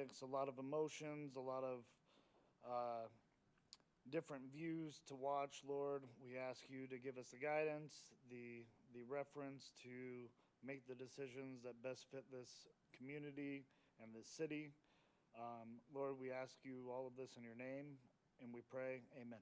topics, a lot of emotions, a lot of different views to watch, Lord. We ask you to give us the guidance, the reference to make the decisions that best fit this community and this city. Lord, we ask you all of this in your name, and we pray, amen.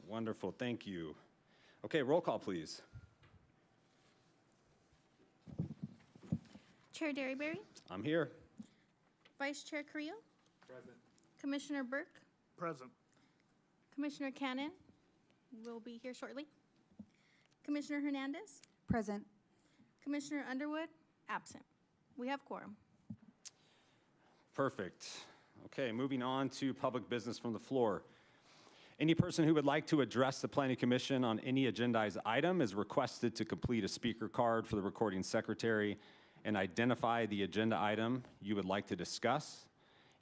Wonderful, thank you. Okay, roll call, please. Chair Derryberry, I'm here. Vice Chair Carrillo, Present. Commissioner Burke, Present. Commissioner Cannon will be here shortly. Commissioner Hernandez, Present. Commissioner Underwood, absent. We have quorum. Perfect. Okay, moving on to public business from the floor. Any person who would like to address the Planning Commission on any agendized item is requested to complete a speaker card for the recording secretary and identify the agenda item you would like to discuss.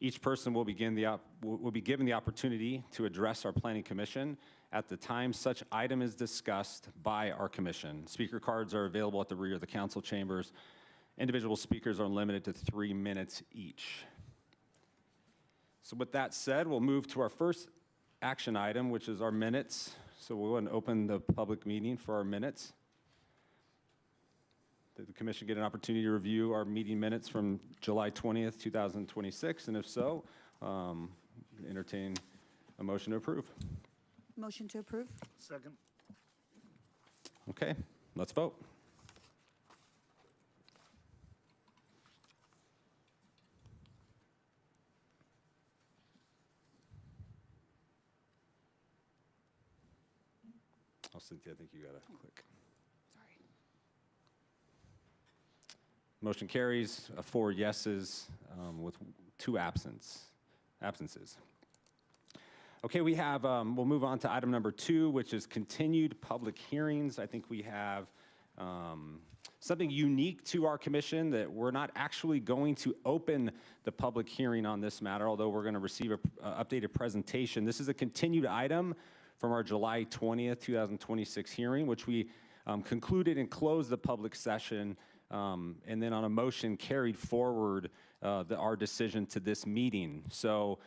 Each person will be given the opportunity to address our Planning Commission at the time such item is discussed by our commission. Speaker cards are available at the rear of the council chambers. Individual speakers are limited to 3 minutes each. So with that said, we'll move to our first action item, which is our minutes. So we'll go ahead and open the public meeting for our minutes. Did the commission get an opportunity to review our meeting minutes from July 20th, 2026? And if so, entertain a motion to approve. Motion to approve. Second. Okay, let's vote. Oh, Cynthia, I think you got to click. Sorry. Motion carries, 4 yeses with 2 absences. Okay, we have, we'll move on to item number 2, which is continued public hearings. I think we have something unique to our commission that we're not actually going to open the public hearing on this matter, although we're going to receive an updated presentation. This is a continued item from our July 20th, 2026 hearing, which we concluded and closed the public session, and then on a motion carried forward our decision to this meeting. So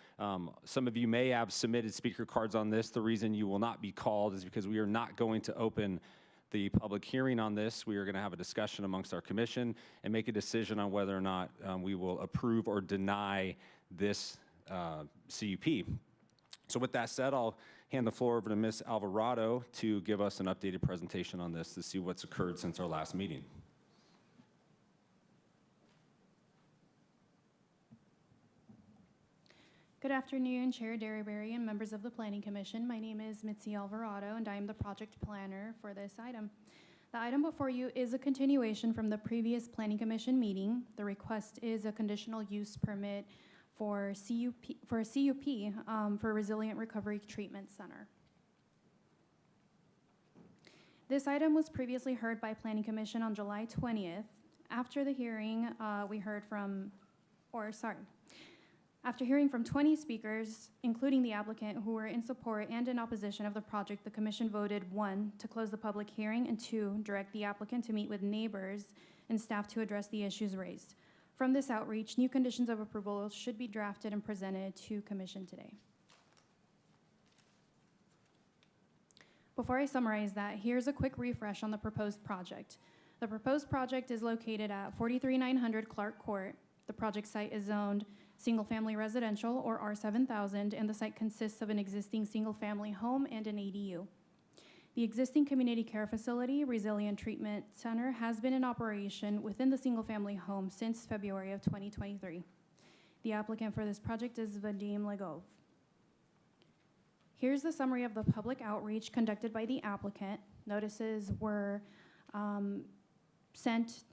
some of you may have submitted speaker cards on this. The reason you will not be called is because we are not going to open the public hearing on this. We are going to have a discussion amongst our commission and make a decision on whether or not we will approve or deny this CUP. So with that said, I'll hand the floor over to Ms. Alvarado to give us an updated presentation on this to see what's occurred since our last meeting. Good afternoon, Chair Derryberry and members of the Planning Commission. My name is Mitzi Alvarado, and I am the project planner for this item. The item before you is a continuation from the previous Planning Commission meeting. The request is a conditional use permit for a CUP for Resilient Recovery Treatment Center. This item was previously heard by Planning Commission on July 20th. After the hearing, after hearing from 20 speakers, including the applicant, who were in support and in opposition of the project, the commission voted 1, to close the public hearing, and 2, direct the applicant to meet with neighbors and staff to address the issues raised. From this outreach, new conditions of approval should be drafted and presented to commission today. Before I summarize that, here's a quick refresh on the proposed project. The proposed project is located at 43900 Clark Court. The project site is zoned single-family residential, or R7000, and the site consists of an existing single-family home and an ADU. The existing community care facility, Resilient Treatment Center, has been in operation within the single-family home since February of 2023. The applicant for this project is Vadim Legov. Here's the summary of the public outreach conducted by the applicant. Notices were sent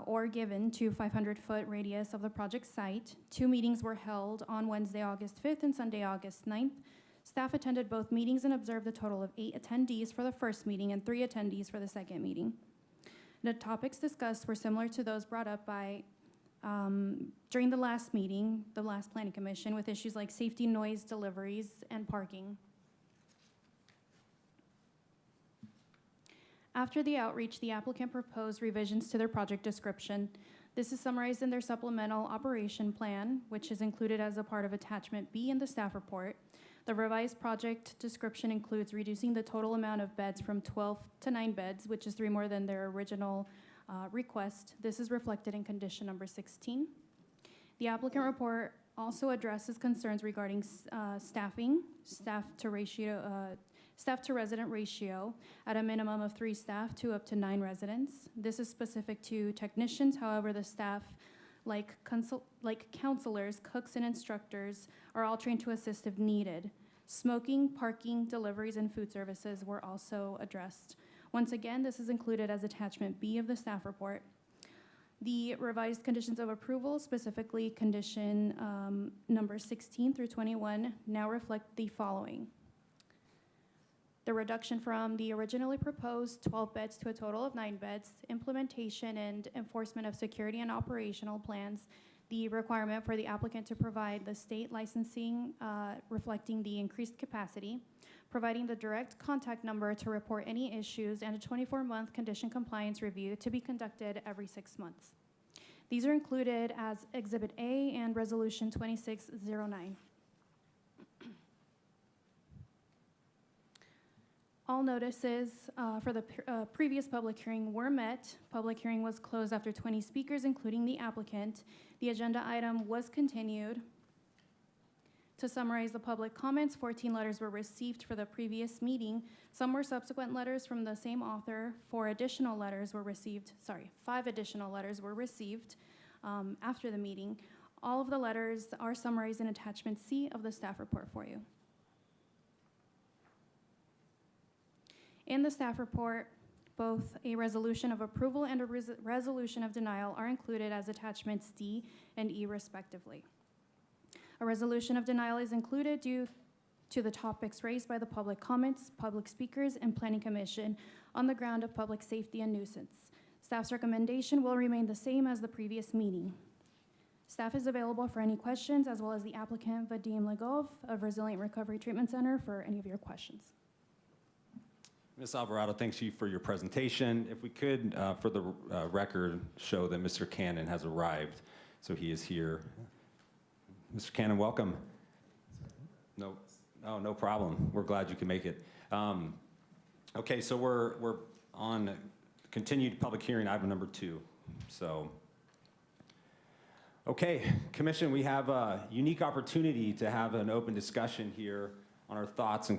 or given to 500-foot radius of the project site. 2 meetings were held on Wednesday, August 5th and Sunday, August 9th. Staff attended both meetings and observed a total of 8 attendees for the first meeting and 3 attendees for the second meeting. The topics discussed were similar to those brought up by during the last meeting, the last planning commission, with issues like safety, noise, deliveries, and parking. After the outreach, the applicant proposed revisions to their project description. This is summarized in their supplemental operation plan, which is included as a part of attachment B in the staff report. The revised project description includes reducing the total amount of beds from 12 to 9 beds, which is 3 more than their original request. This is reflected in condition number 16. The applicant report also addresses concerns regarding staffing, staff to resident ratio at a minimum of 3 staff to up to 9 residents. This is specific to technicians. However, the staff, like counselors, cooks, and instructors, are all trained to assist if needed. Smoking, parking, deliveries, and food services were also addressed. Once again, this is included as attachment B of the staff report. The revised conditions of approval, specifically condition number 16 through 21, now reflect the following. The reduction from the originally proposed 12 beds to a total of 9 beds, implementation and enforcement of security and operational plans, the requirement for the applicant to provide the state licensing reflecting the increased capacity, providing the direct contact number to report any issues, and a 24-month condition compliance review to be conducted every 6 months. These are included as Exhibit A and Resolution 2609. All notices for the previous public hearing were met. Public hearing was closed after 20 speakers, including the applicant. The agenda item was continued. To summarize the public comments, 14 letters were received for the previous meeting. Some were subsequent letters from the same author. 5 additional letters were received after the meeting. All of the letters are summarized in attachment C of the staff report for you. In the staff report, both a resolution of approval and a resolution of denial are included as attachments D and E respectively. A resolution of denial is included due to the topics raised by the public comments, public speakers, and planning commission on the ground of public safety and nuisance. Staff's recommendation will remain the same as the previous meeting. Staff is available for any questions, as well as the applicant, Vadim Legov of Resilient Recovery Treatment Center, for any of your questions. Ms. Alvarado, thanks you for your presentation. If we could, for the record, show that Mr. Cannon has arrived, so he is here. Mr. Cannon, welcome. No problem. We're glad you can make it. Okay, so we're on continued public hearing, item number 2. So, okay, Commission, we have a unique opportunity to have an open discussion here on our thoughts and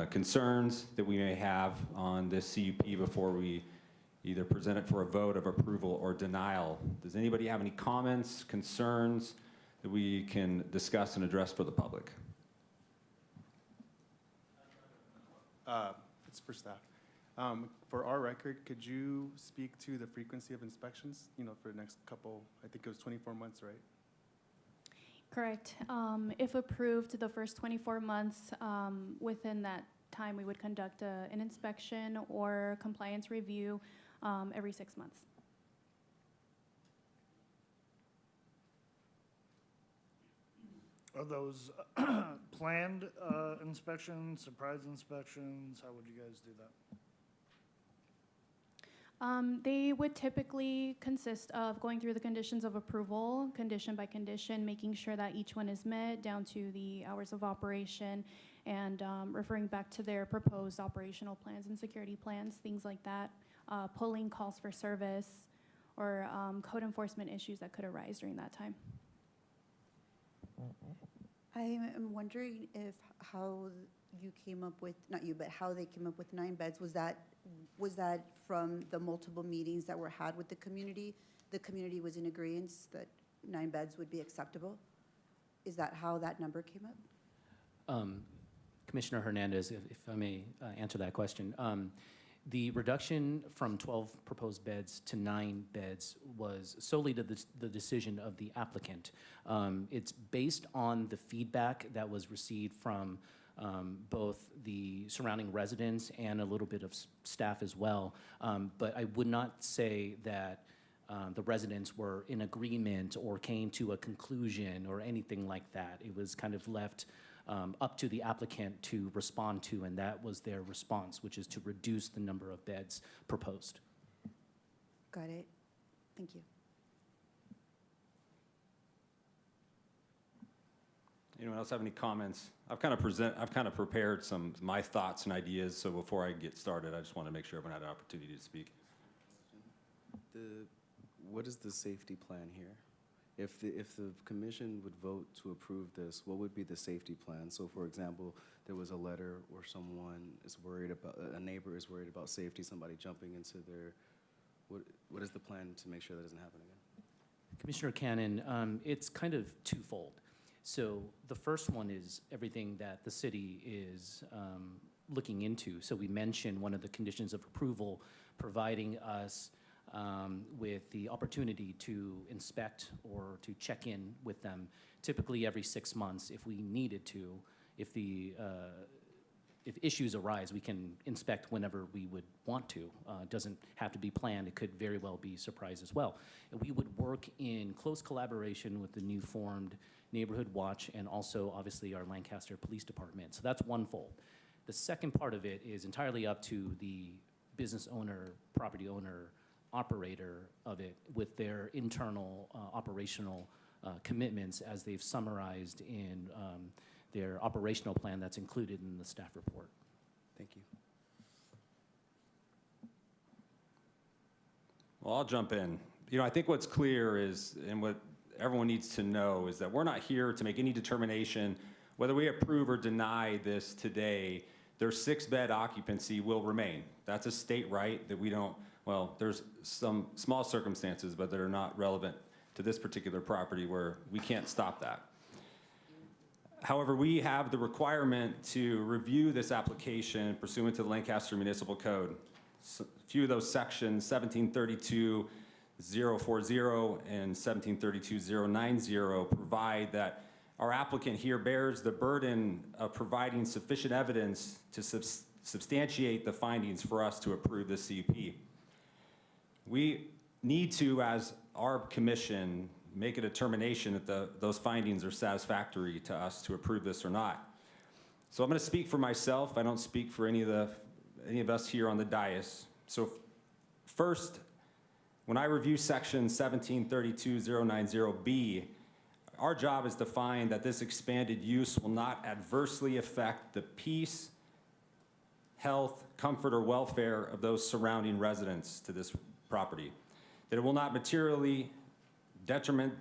concerns that we may have on this CUP before we either present it for a vote of approval or denial. Does anybody have any comments, concerns that we can discuss and address for the public? It's for staff. For our record, could you speak to the frequency of inspections, for the next couple, I think it was 24 months, right? Correct. If approved, the first 24 months, within that time, we would conduct an inspection or compliance review every 6 months. Are those planned inspections, surprise inspections? How would you guys do that? They would typically consist of going through the conditions of approval, condition by condition, making sure that each one is met down to the hours of operation, and referring back to their proposed operational plans and security plans, things like that, pulling calls for service, or code enforcement issues that could arise during that time. I am wondering if how you came up with, not you, but how they came up with 9 beds. Was that from the multiple meetings that were had with the community? The community was in agreement that 9 beds would be acceptable? Is that how that number came up? Commissioner Hernandez, if I may answer that question. The reduction from 12 proposed beds to 9 beds was solely the decision of the applicant. It's based on the feedback that was received from both the surrounding residents and a little bit of staff as well. But I would not say that the residents were in agreement or came to a conclusion or anything like that. It was kind of left up to the applicant to respond to, and that was their response, which is to reduce the number of beds proposed. Got it. Thank you. Anyone else have any comments? I've kind of prepared my thoughts and ideas, so before I get started, I just want to make sure everyone had an opportunity to speak. What is the safety plan here? If the commission would vote to approve this, what would be the safety plan? So for example, there was a letter where a neighbor is worried about safety, somebody jumping into what is the plan to make sure that doesn't happen again? Commissioner Cannon, it's kind of twofold. So the first one is everything that the city is looking into. So we mentioned one of the conditions of approval, providing us with the opportunity to inspect or to check in with them, typically every 6 months if we needed to. If issues arise, we can inspect whenever we would want to. It doesn't have to be planned. It could very well be surprise as well. And we would work in close collaboration with the new formed Neighborhood Watch and also obviously our Lancaster Police Department. So that's one fold. The second part of it is entirely up to the business owner, property owner, operator of it with their internal operational commitments as they've summarized in their operational plan that's included in the staff report. Thank you. Well, I'll jump in. I think what's clear is, and what everyone needs to know, is that we're not here to make any determination whether we approve or deny this today. Their 6-bed occupancy will remain. That's a state right that we don't, well, there's some small circumstances, but that are not relevant to this particular property where we can't stop that. However, we have the requirement to review this application pursuant to the Lancaster Municipal Code. A few of those sections, 1732-040 and 1732-090, provide that our applicant here bears the burden of providing sufficient evidence to substantiate the findings for us to approve this CUP. We need to, as our commission, make a determination that those findings are satisfactory to us to approve this or not. So I'm going to speak for myself. I don't speak for any of us here on the dais. So first, when I review section 1732-090B, our job is to find that this expanded use will not adversely affect the peace, health, comfort, or welfare of those surrounding residents to this property. That it will not materially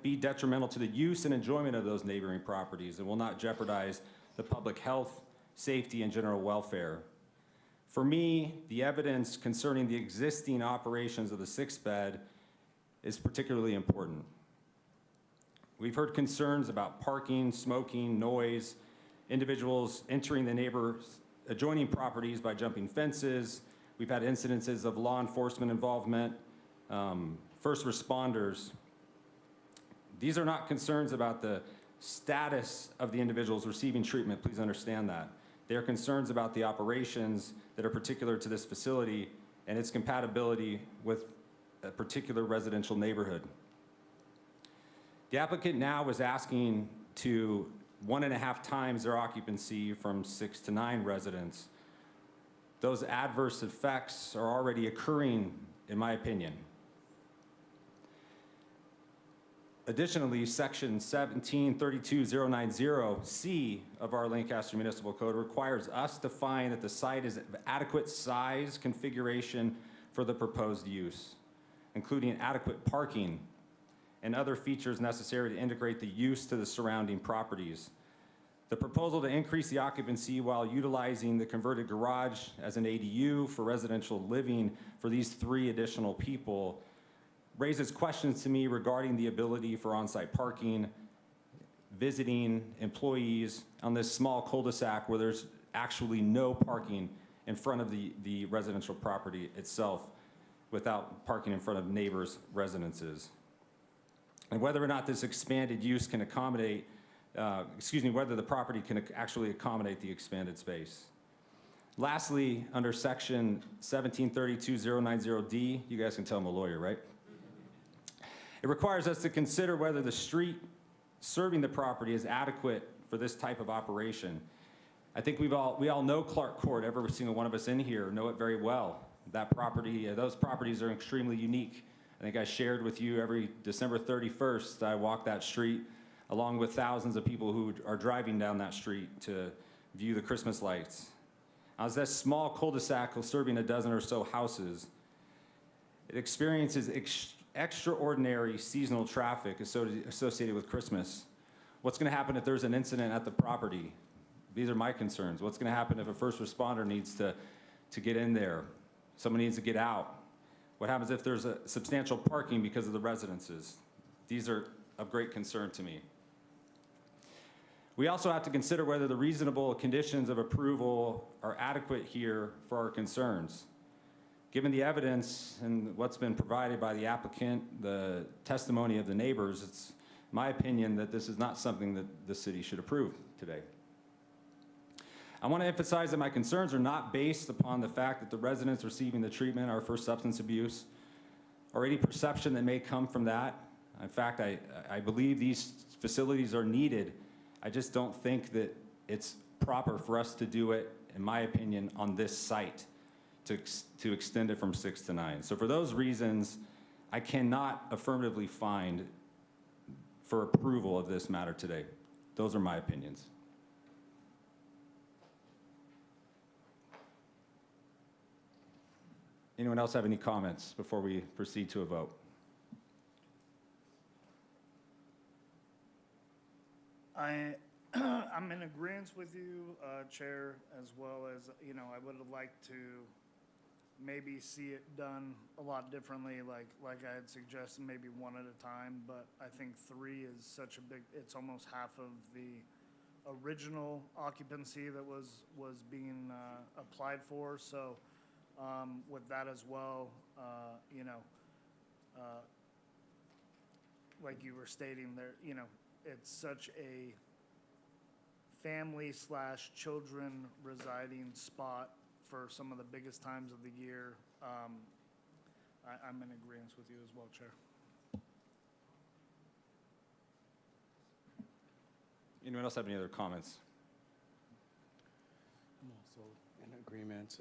be detrimental to the use and enjoyment of those neighboring properties. It will not jeopardize the public health, safety, and general welfare. For me, the evidence concerning the existing operations of the 6-bed is particularly important. We've heard concerns about parking, smoking, noise, individuals entering the neighbors' adjoining properties by jumping fences. We've had incidences of law enforcement involvement, first responders. These are not concerns about the status of the individuals receiving treatment, please understand that. They are concerns about the operations that are particular to this facility and its compatibility with a particular residential neighborhood. The applicant now is asking to 1.5 times their occupancy from 6 to 9 residents. Those adverse effects are already occurring, in my opinion. Additionally, section 1732-090C of our Lancaster Municipal Code requires us to find that the site is of adequate size configuration for the proposed use, including adequate parking and other features necessary to integrate the use to the surrounding properties. The proposal to increase the occupancy while utilizing the converted garage as an ADU for residential living for these 3 additional people raises questions to me regarding the ability for on-site parking, visiting employees on this small cul-de-sac where there's actually no parking in front of the residential property itself without parking in front of neighbors' residences. And whether or not this expanded use can accommodate whether the property can actually accommodate the expanded space. Lastly, under section 1732090D, you guys can tell I'm a lawyer, right? It requires us to consider whether the street serving the property is adequate for this type of operation. I think we all know Clark Court. Every single one of us in here know it very well. That property, those properties are extremely unique. I think I shared with you every December 31st, I walk that street along with thousands of people who are driving down that street to view the Christmas lights. As that small cul-de-sac serving a dozen or so houses, it experiences extraordinary seasonal traffic associated with Christmas. What's going to happen if there's an incident at the property? These are my concerns. What's going to happen if a first responder needs to get in there? Someone needs to get out. What happens if there's a substantial parking because of the residences? These are of great concern to me. We also have to consider whether the reasonable conditions of approval are adequate here for our concerns. Given the evidence and what's been provided by the applicant, the testimony of the neighbors, it's my opinion that this is not something that the city should approve today. I want to emphasize that my concerns are not based upon the fact that the residents receiving the treatment are for substance abuse or any perception that may come from that. In fact, I believe these facilities are needed. I just don't think that it's proper for us to do it, in my opinion, on this site to extend it from 6 to 9. So for those reasons, I cannot affirmatively find for approval of this matter today. Those are my opinions. Anyone else have any comments before we proceed to a vote? I'm in agreement with you, Chair, as well as, I would have liked to maybe see it done a lot differently, like I had suggested, maybe one at a time, but I think 3 is such a big, it's almost half of the original occupancy that was being applied for, so with that as well, like you were stating there, it's such a family/children residing spot for some of the biggest times of the year. I'm in agreement with you as well, Chair. Anyone else have any other comments? I'm also in agreement.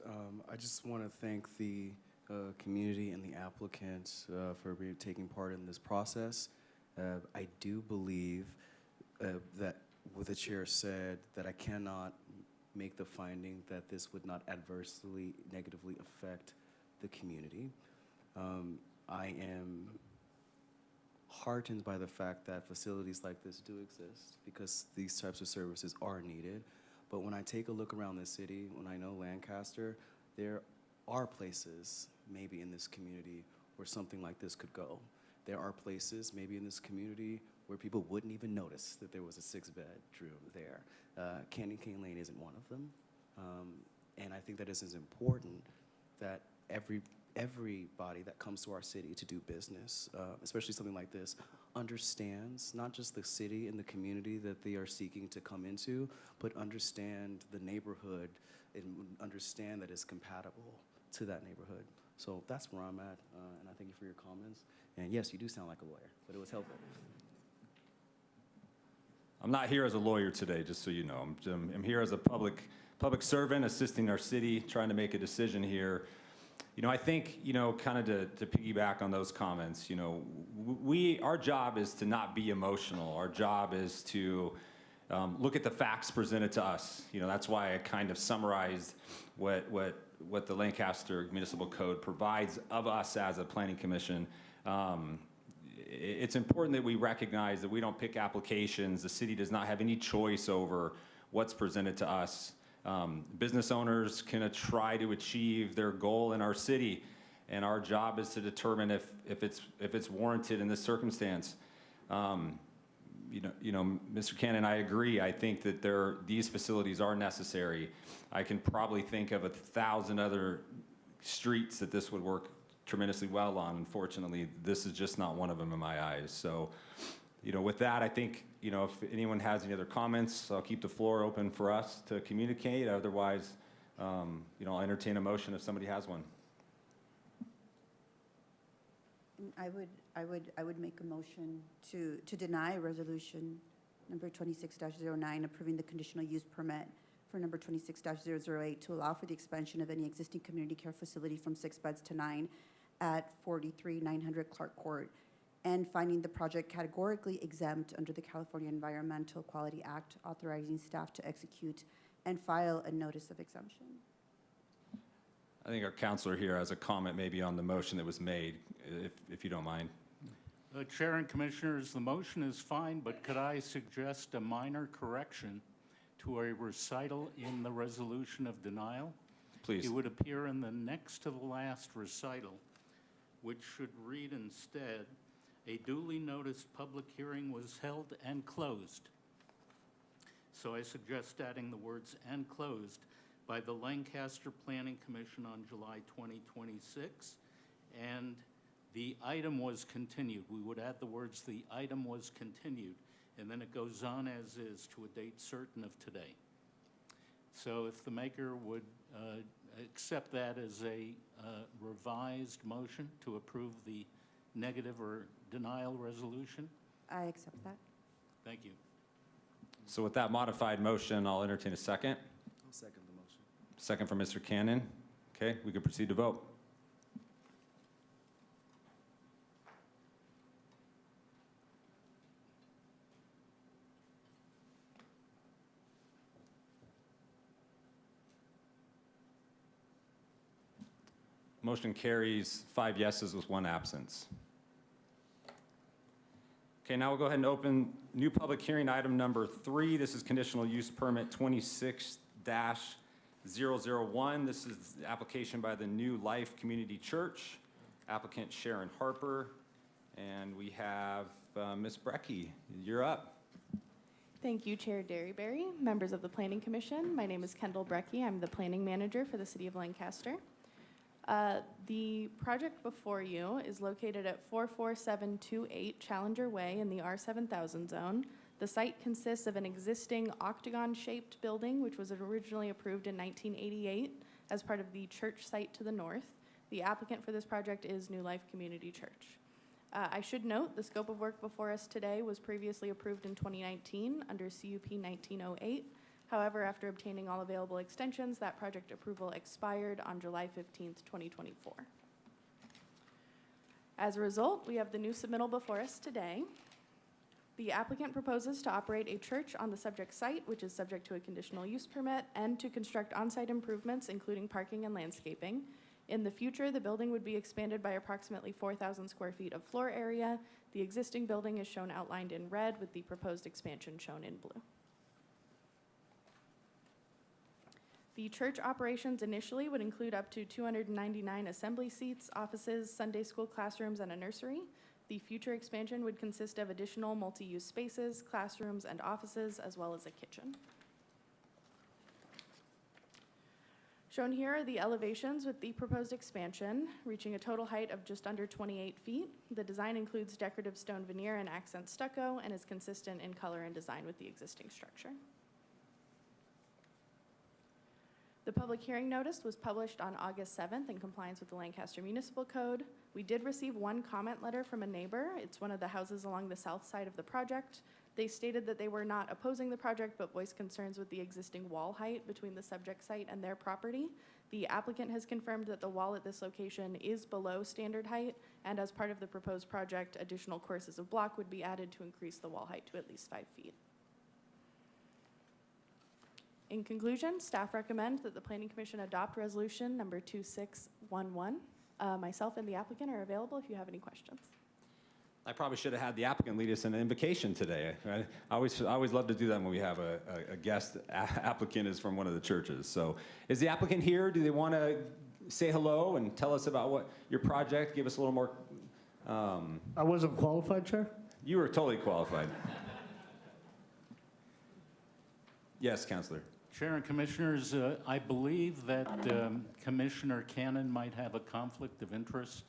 I just want to thank the community and the applicant for taking part in this process. I do believe that what the chair said, that I cannot make the finding that this would not adversely, negatively affect the community. I am heartened by the fact that facilities like this do exist because these types of services are needed. But when I take a look around the city, when I know Lancaster, there are places maybe in this community where something like this could go. There are places maybe in this community where people wouldn't even notice that there was a 6-bedroom there. Candy Cane Lane isn't one of them. And I think that it is important that everybody that comes to our city to do business, especially something like this, understands not just the city and the community that they are seeking to come into, but understand the neighborhood and understand that it's compatible to that neighborhood. So that's where I'm at, and I thank you for your comments. And yes, you do sound like a lawyer, but it was helpful. I'm not here as a lawyer today, just so you know. I'm here as a public servant assisting our city, trying to make a decision here. I think, kind of to piggyback on those comments, our job is to not be emotional. Our job is to look at the facts presented to us. That's why I kind of summarized what the Lancaster Municipal Code provides of us as a planning commission. It's important that we recognize that we don't pick applications. The city does not have any choice over what's presented to us. Business owners can try to achieve their goal in our city, and our job is to determine if it's warranted in this circumstance. Mr. Cannon, I agree. I think that these facilities are necessary. I can probably think of 1,000 other streets that this would work tremendously well on. Unfortunately, this is just not one of them in my eyes. So With that, I think, if anyone has any other comments, I'll keep the floor open for us to communicate. Otherwise, I'll entertain a motion if somebody has one. I would make a motion to deny resolution number 26-09, approving the conditional use permit for number 26-008 to allow for the expansion of any existing community care facility from 6 beds to 9 at 43-900 Clark Court, and finding the project categorically exempt under the California Environmental Quality Act, authorizing staff to execute and file a notice of exemption. I think our counselor here has a comment maybe on the motion that was made, if you don't mind. Chair and Commissioners, the motion is fine, but could I suggest a minor correction to a recital in the resolution of denial? Please. It would appear in the next to the last recital, which should read instead, a duly noticed public hearing was held and closed. So I suggest adding the words "and closed" by the Lancaster Planning Commission on July 2026, and the item was continued. We would add the words "the item was continued," and then it goes on as is to a date certain of today. So if the maker would accept that as a revised motion to approve the negative or denial resolution. I accept that. Thank you. So with that modified motion, I'll entertain a second. I'll second the motion. Second from Mr. Cannon. Okay, we can proceed to vote. Motion carries 5 yeses with 1 absence. Okay, now we'll go ahead and open new public hearing item number 3. This is conditional use permit 26-001. This is the application by the New Life Community Church, applicant Sharon Harper, and we have Ms. Brecky. You're up. Thank you, Chair Derryberry, members of the Planning Commission. My name is Kendall Brecky. I'm the planning manager for the City of Lancaster. The project before you is located at 44728 Challenger Way in the R7000 zone. The site consists of an existing octagon-shaped building, which was originally approved in 1988 as part of the church site to the north. The applicant for this project is New Life Community Church. I should note the scope of work before us today was previously approved in 2019 under CUP 1908. However, after obtaining all available extensions, that project approval expired on July 15th, 2024. As a result, we have the new submittal before us today. The applicant proposes to operate a church on the subject site, which is subject to a conditional use permit, and to construct on-site improvements, including parking and landscaping. In the future, the building would be expanded by approximately 4,000 square feet of floor area. The existing building is shown outlined in red, with the proposed expansion shown in blue. The church operations initially would include up to 299 assembly seats, offices, Sunday school classrooms, and a nursery. The future expansion would consist of additional multi-use spaces, classrooms, and offices, as well as a kitchen. Shown here are the elevations with the proposed expansion, reaching a total height of just under 28 feet. The design includes decorative stone veneer and accent stucco and is consistent in color and design with the existing structure. The public hearing notice was published on August 7th in compliance with the Lancaster Municipal Code. We did receive one comment letter from a neighbor. It's one of the houses along the south side of the project. They stated that they were not opposing the project, but voiced concerns with the existing wall height between the subject site and their property. The applicant has confirmed that the wall at this location is below standard height, and as part of the proposed project, additional courses of block would be added to increase the wall height to at least 5 feet. In conclusion, staff recommend that the Planning Commission adopt resolution number 2611. Myself and the applicant are available if you have any questions. I probably should have had the applicant lead us in an invocation today. I always love to do that when we have a guest applicant is from one of the churches. So is the applicant here? Do they want to say hello and tell us about what your project, give us a little more? I wasn't qualified, Chair? You were totally qualified. Yes, Counselor. Chair and Commissioners, I believe that Commissioner Cannon might have a conflict of interest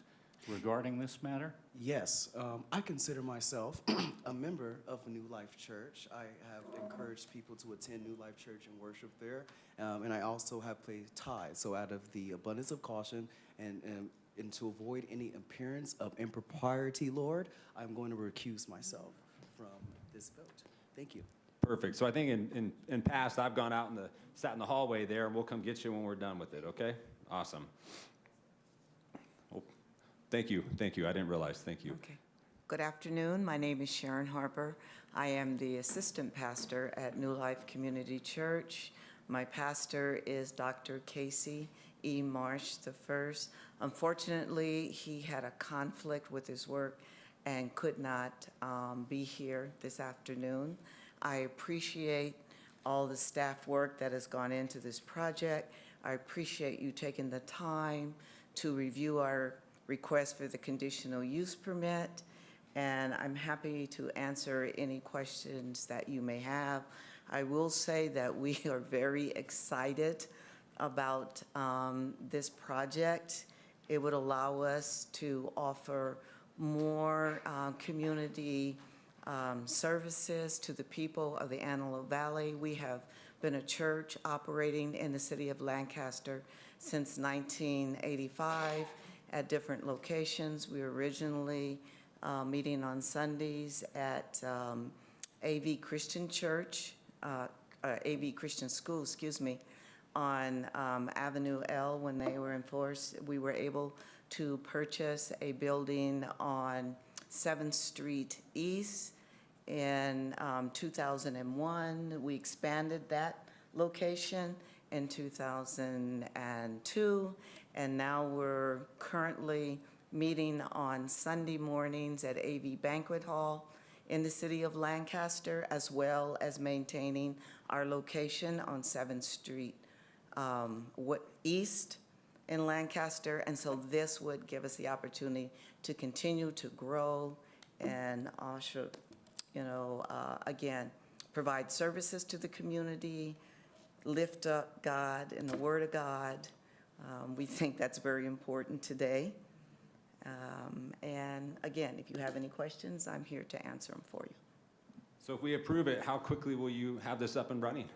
regarding this matter? Yes, I consider myself a member of New Life Church. I have encouraged people to attend New Life Church and worship there, and I also have played tithes. So out of the abundance of caution and to avoid any appearance of impropriety, Lord, I'm going to recuse myself from this vote. Thank you. Perfect. So I think in past, I've gone out sat in the hallway there, and we'll come get you when we're done with it, okay? Awesome. Well, thank you. Thank you. I didn't realize. Thank you. Okay. Good afternoon. My name is Sharon Harper. I am the assistant pastor at New Life Community Church. My pastor is Dr. Casey E. Marsh I. Unfortunately, he had a conflict with his work and could not be here this afternoon. I appreciate all the staff work that has gone into this project. I appreciate you taking the time to review our request for the conditional use permit, and I'm happy to answer any questions that you may have. I will say that we are very excited about this project. It would allow us to offer more community services to the people of the Antelope Valley. We have been a church operating in the city of Lancaster since 1985 at different locations. We were originally meeting on Sundays at AV Christian Church, AV Christian School, excuse me, on Avenue L when they were in force. We were able to purchase a building on 7th Street East in 2001. We expanded that location in 2002, and now we're currently meeting on Sunday mornings at AV Banquet Hall in the city of Lancaster, as well as maintaining our location on 7th Street East in Lancaster. And so this would give us the opportunity to continue to grow and also, again, provide services to the community, lift up God and the Word of God. We think that's very important today. And again, if you have any questions, I'm here to answer them for you. So if we approve it, how quickly will you have this up and running?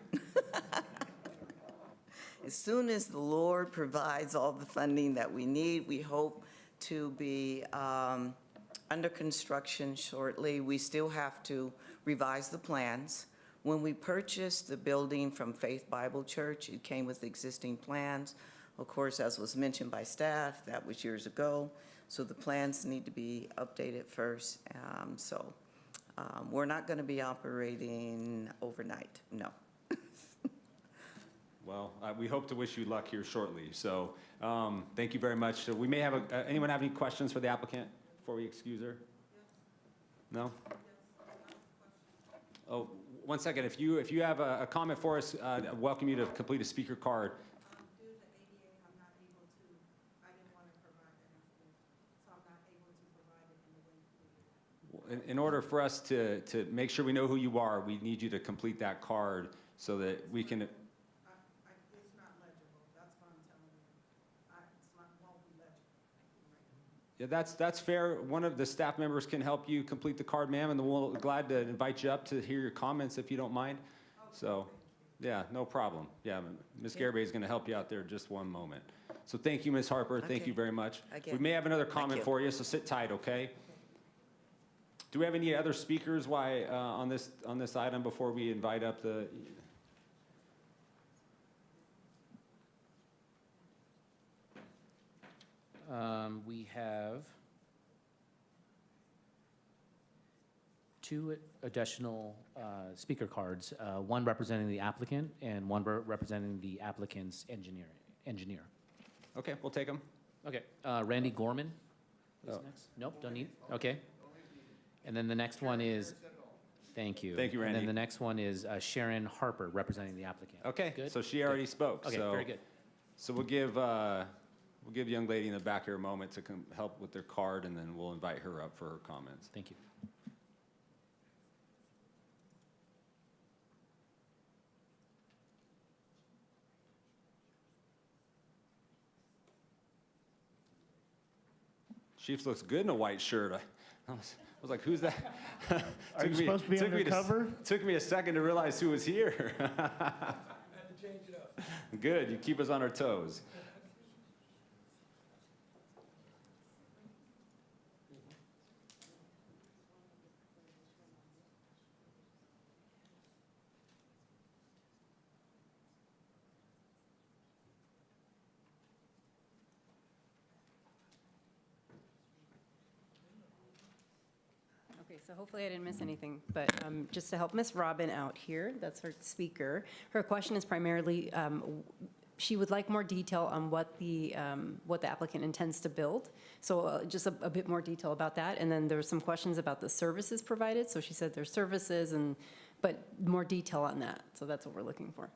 As soon as the Lord provides all the funding that we need, we hope to be under construction shortly. We still have to revise the plans. When we purchased the building from Faith Bible Church, it came with existing plans. Of course, as was mentioned by staff, that was years ago. So the plans need to be updated first. We're not going to be operating overnight, no. Well, we hope to wish you luck here shortly. So thank you very much. So we may have, anyone have any questions for the applicant before we excuse her? No? Oh, one second. If you have a comment for us, I welcome you to complete a speaker card. Due to ADA, I'm not able to, I didn't want to provide that information, so I'm not able to provide it in the way. In order for us to make sure we know who you are, we need you to complete that card so that we can. It's not legible, that's what I'm telling you. Won't be legible. Yeah, that's fair. One of the staff members can help you complete the card, ma'am, and we'll glad to invite you up to hear your comments if you don't mind. So, yeah, no problem. Yeah, Ms. Garibay is going to help you out there in just one moment. So thank you, Ms. Harper. Thank you very much. Again, we may have another comment for you, so sit tight, okay? Do we have any other speakers on this item before we invite up the? We have two additional speaker cards, one representing the applicant and one representing the applicant's engineer. Okay, we'll take them. Okay, Randy Gorman is next. Nope, don't need, okay. And then the next one is, thank you. Thank you, Randy. And then the next one is Sharon Harper, representing the applicant. Okay, Good? so she already spoke. Okay, so, very good. So we'll give the young lady in the back here a moment to help with their card, and then we'll invite her up for her comments. Thank you. Chief looks good in a white shirt. I was like, who's that? Are you supposed to be undercover? Took me a second to realize who was here. Good, you keep us on our toes. Okay, so hopefully I didn't miss anything, but just to help Miss Robin out here, that's her speaker. Her question is primarily, she would like more detail on what the applicant intends to build. So just a bit more detail about that. And then there were some questions about the services provided. So she said there's services but more detail on that. So that's what we're looking for.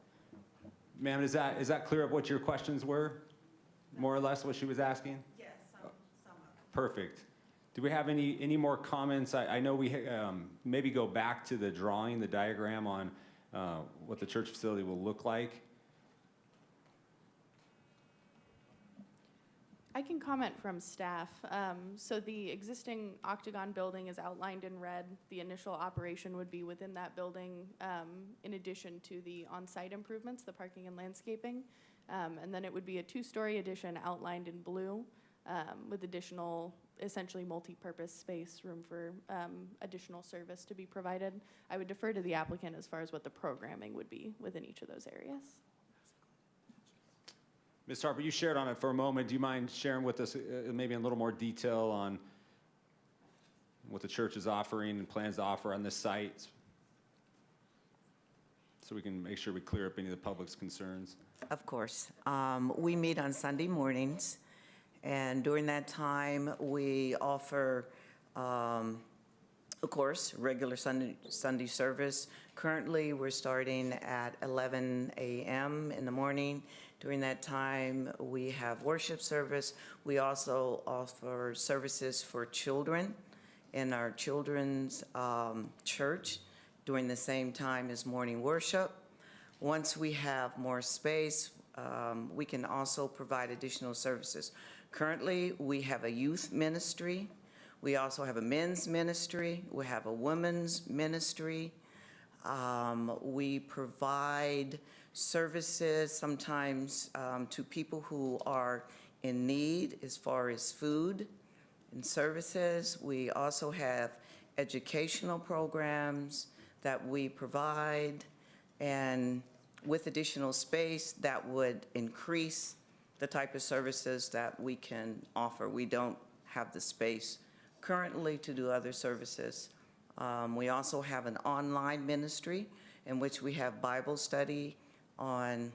Ma'am, is that clear up what your questions were? More or less what she was asking? Yes, some of them. Perfect. Do we have any more comments? I know we maybe go back to the drawing, the diagram on what the church facility will look like. I can comment from staff. So the existing octagon building is outlined in red. The initial operation would be within that building, in addition to the on-site improvements, the parking and landscaping. And then it would be a two-story addition outlined in blue, with additional, essentially multi-purpose space, room for additional service to be provided. I would defer to the applicant as far as what the programming would be within each of those areas. Ms. Harper, you shared on it for a moment. Do you mind sharing with us maybe in a little more detail on what the church is offering and plans to offer on this site, so we can make sure we clear up any of the public's concerns? Of course. We meet on Sunday mornings, and during that time, we offer, of course, regular Sunday service. Currently, we're starting at 11 a.m. in the morning. During that time, we have worship service. We also offer services for children in our children's church during the same time as morning worship. Once we have more space, we can also provide additional services. Currently, we have a youth ministry. We also have a men's ministry. We have a women's ministry. We provide services sometimes to people who are in need as far as food and services. We also have educational programs that we provide, and with additional space that would increase the type of services that we can offer. We don't have the space currently to do other services. We also have an online ministry in which we have Bible study on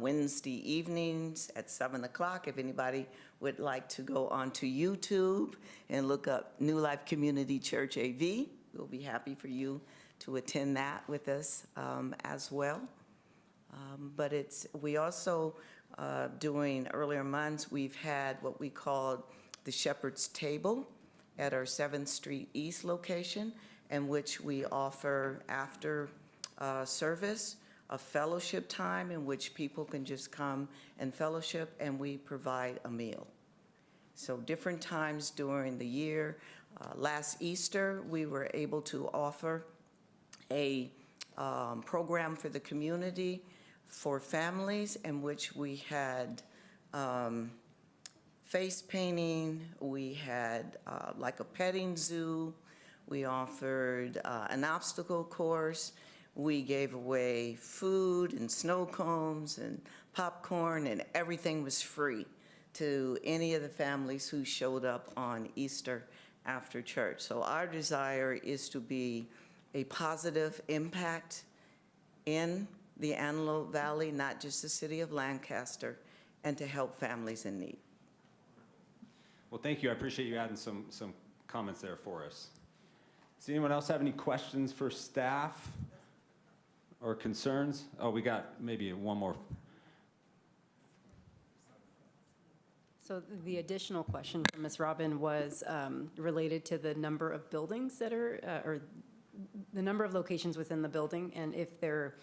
Wednesday evenings at 7 o'clock. If anybody would like to go onto YouTube and look up New Life Community Church AV, we'll be happy for you to attend that with us as well. But we also, during earlier months, we've had what we called the Shepherd's Table at our 7th Street East location, in which we offer after service a fellowship time in which people can just come and fellowship, and we provide a meal. So different times during the year. Last Easter, we were able to offer a program for the community for families, in which we had face painting, we had like a petting zoo, we offered an obstacle course, we gave away food and snow cones and popcorn, and everything was free to any of the families who showed up on Easter after church. So our desire is to be a positive impact in the Antelope Valley, not just the city of Lancaster, and to help families in need. Well, thank you. I appreciate you adding some comments there for us. Does anyone else have any questions for staff or concerns? Oh, we got maybe one more. So the additional question from Ms. Robin was related to the number of buildings that are, or the number of locations within the building, and if they're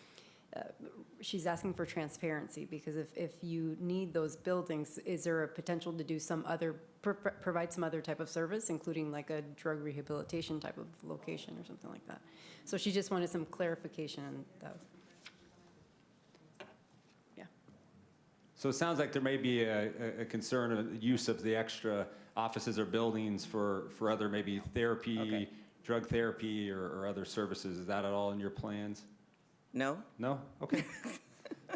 she's asking for transparency, because if you need those buildings, is there a potential to do some other, provide some other type of service, including like a drug rehabilitation type of location or something like that? So she just wanted some clarification on that. Yeah. So it sounds like there may be a concern of use of the extra offices or buildings for other maybe therapy, Okay. drug therapy, or other services. Is that at all in your plans? No? No? Okay.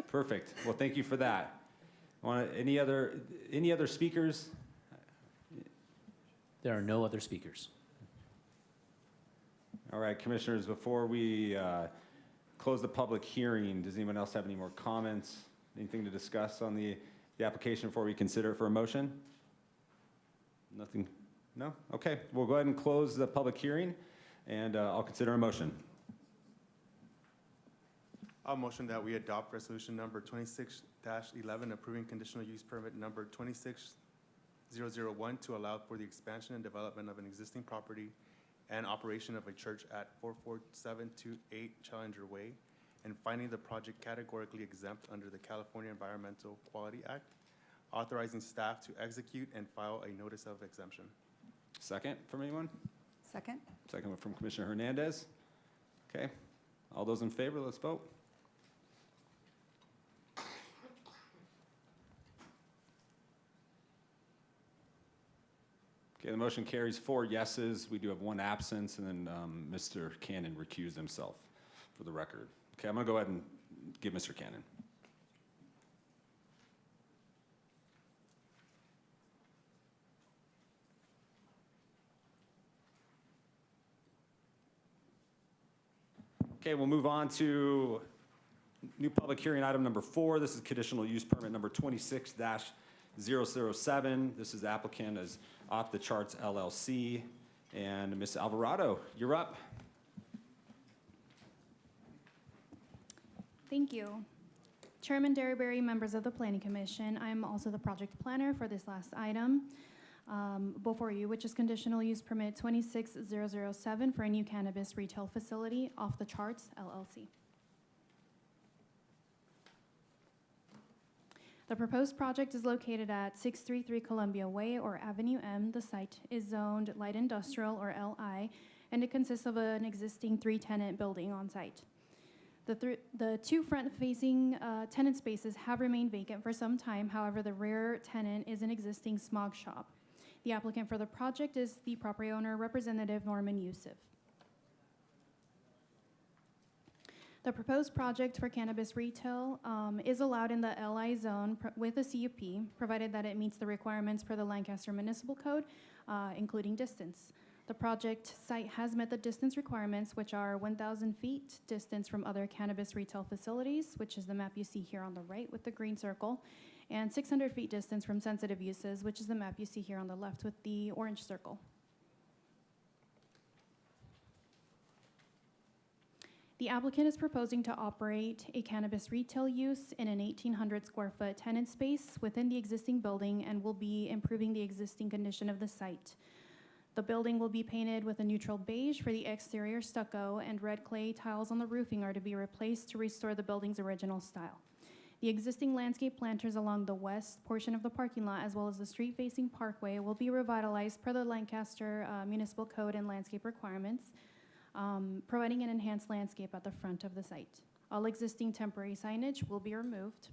Perfect. Well, thank you for that. Any other speakers? There are no other speakers. All right, commissioners, before we close the public hearing, does anyone else have any more comments? Anything to discuss on the application before we consider it for a motion? Nothing? No? Okay, we'll go ahead and close the public hearing, and I'll consider a motion. I'll motion that we adopt resolution number 26-11, approving conditional use permit number 26001 to allow for the expansion and development of an existing property and operation of a church at 44728 Challenger Way, and finding the project categorically exempt under the California Environmental Quality Act, authorizing staff to execute and file a notice of exemption. Second from anyone? Second? Second from Commissioner Hernandez. Okay, all those in favor, let's vote. Okay, the motion carries 4 yeses. We do have 1 absence, and then Mr. Cannon recused himself for the record. Okay, I'm gonna go ahead and give Mr. Cannon. Okay, we'll move on to new public hearing item number 4. This is conditional use permit number 26-007. This is the applicant as Off the Charts LLC. And Ms. Alvarado, you're up. Thank you. Chairman Derryberry, members of the Planning Commission, I am also the project planner for this last item before you, which is conditional use permit 26007 for a new cannabis retail facility, Off the Charts LLC. The proposed project is located at 633 Columbia Way, or Avenue M. The site is zoned light industrial, or LI, and it consists of an existing 3-tenant building on site. The 2 front-facing tenant spaces have remained vacant for some time. However, the rear tenant is an existing smog shop. The applicant for the project is the property owner, Representative Norman Youssef. The proposed project for cannabis retail is allowed in the LI zone with a CUP, provided that it meets the requirements per the Lancaster Municipal Code, including distance. The project site has met the distance requirements, which are 1,000 feet distance from other cannabis retail facilities, which is the map you see here on the right with the green circle, and 600 feet distance from sensitive uses, which is the map you see here on the left with the orange circle. The applicant is proposing to operate a cannabis retail use in an 1,800 square foot tenant space within the existing building and will be improving the existing condition of the site. The building will be painted with a neutral beige for the exterior stucco, and red clay tiles on the roofing are to be replaced to restore the building's original style. The existing landscape planters along the west portion of the parking lot, as well as the street-facing parkway, will be revitalized per the Lancaster Municipal Code and landscape requirements, providing an enhanced landscape at the front of the site. All existing temporary signage will be removed.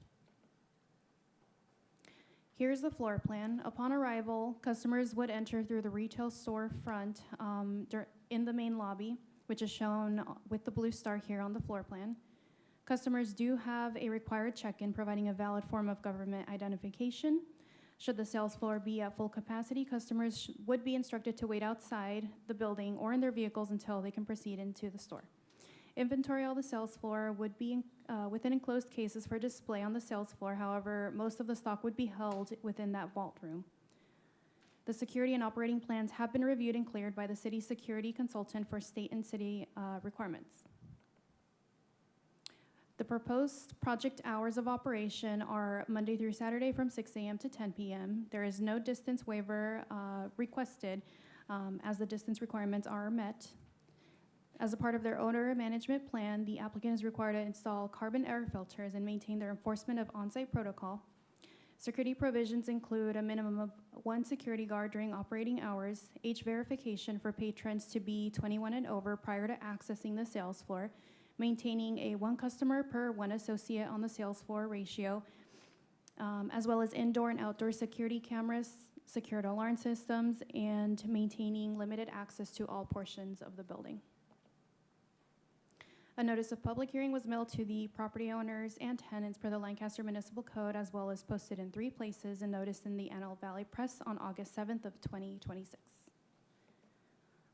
Here's the floor plan. Upon arrival, customers would enter through the retail store front in the main lobby, which is shown with the blue star here on the floor plan. Customers do have a required check-in, providing a valid form of government identification. Should the sales floor be at full capacity, customers would be instructed to wait outside the building or in their vehicles until they can proceed into the store. Inventory on the sales floor would be within enclosed cases for display on the sales floor. However, most of the stock would be held within that vault room. The security and operating plans have been reviewed and cleared by the city security consultant for state and city requirements. The proposed project hours of operation are Monday through Saturday from 6 a.m. to 10 p.m. There is no distance waiver requested as the distance requirements are met. As a part of their odor management plan, the applicant is required to install carbon air filters and maintain their enforcement of on-site protocol. Security provisions include a minimum of 1 security guard during operating hours, age verification for patrons to be 21 and over prior to accessing the sales floor, maintaining a 1 customer per 1 associate on the sales floor ratio, as well as indoor and outdoor security cameras, secured alarm systems, and maintaining limited access to all portions of the building. A notice of public hearing was mailed to the property owners and tenants per the Lancaster Municipal Code, as well as posted in 3 places and noticed in the Antelope Valley Press on August 7th of 2026.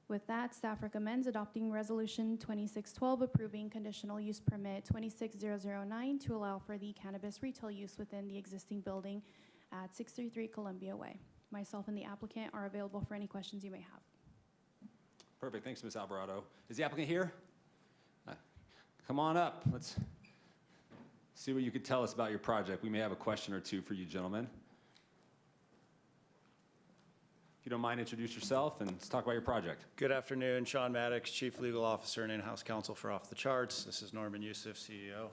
With that, staff recommends adopting Resolution 2612, approving conditional use permit 26009 to allow for the cannabis retail use within the existing building at 633 Columbia Way. Myself and the applicant are available for any questions you may have. Perfect, thanks, Ms. Alvarado. Is the applicant here? Come on up, let's see what you could tell us about your project. We may have a question or two for you gentlemen. If you don't mind, introduce yourself and let's talk about your project. Good afternoon, Sean Maddox, Chief Legal Officer and in-house counsel for Off the Charts. This is Norman Youssef, CEO.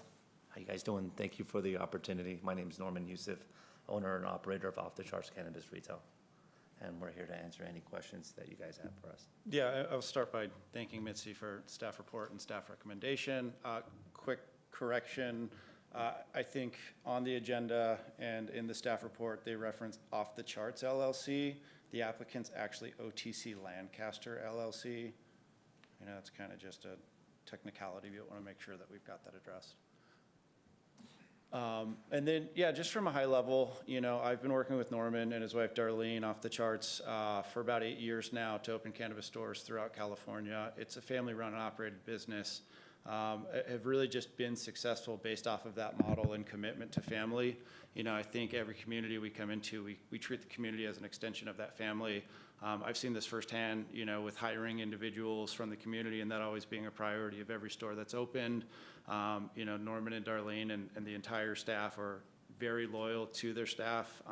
How you guys doing? Thank you for the opportunity. My name is Norman Youssef, owner and operator of Off the Charts Cannabis Retail. And we're here to answer any questions that you guys have for us. Yeah, I'll start by thanking Mitzi for staff report and staff recommendation. Quick correction, I think on the agenda and in the staff report, they reference Off the Charts LLC. The applicant's actually OTC Lancaster LLC. You know, it's kind of just a technicality. We want to make sure that we've got that addressed. And then, yeah, just from a high level, you know, I've been working with Norman and his wife Darlene Off the Charts for about 8 years now to open cannabis stores throughout California. It's a family-run and operated business. Have really just been successful based off of that model and commitment to family. You know, I think every community we come into, we treat the community as an extension of that family. I've seen this firsthand, you know, with hiring individuals from the community and that always being a priority of every store that's opened. You know, Norman and Darlene and the entire staff are very loyal to their staff.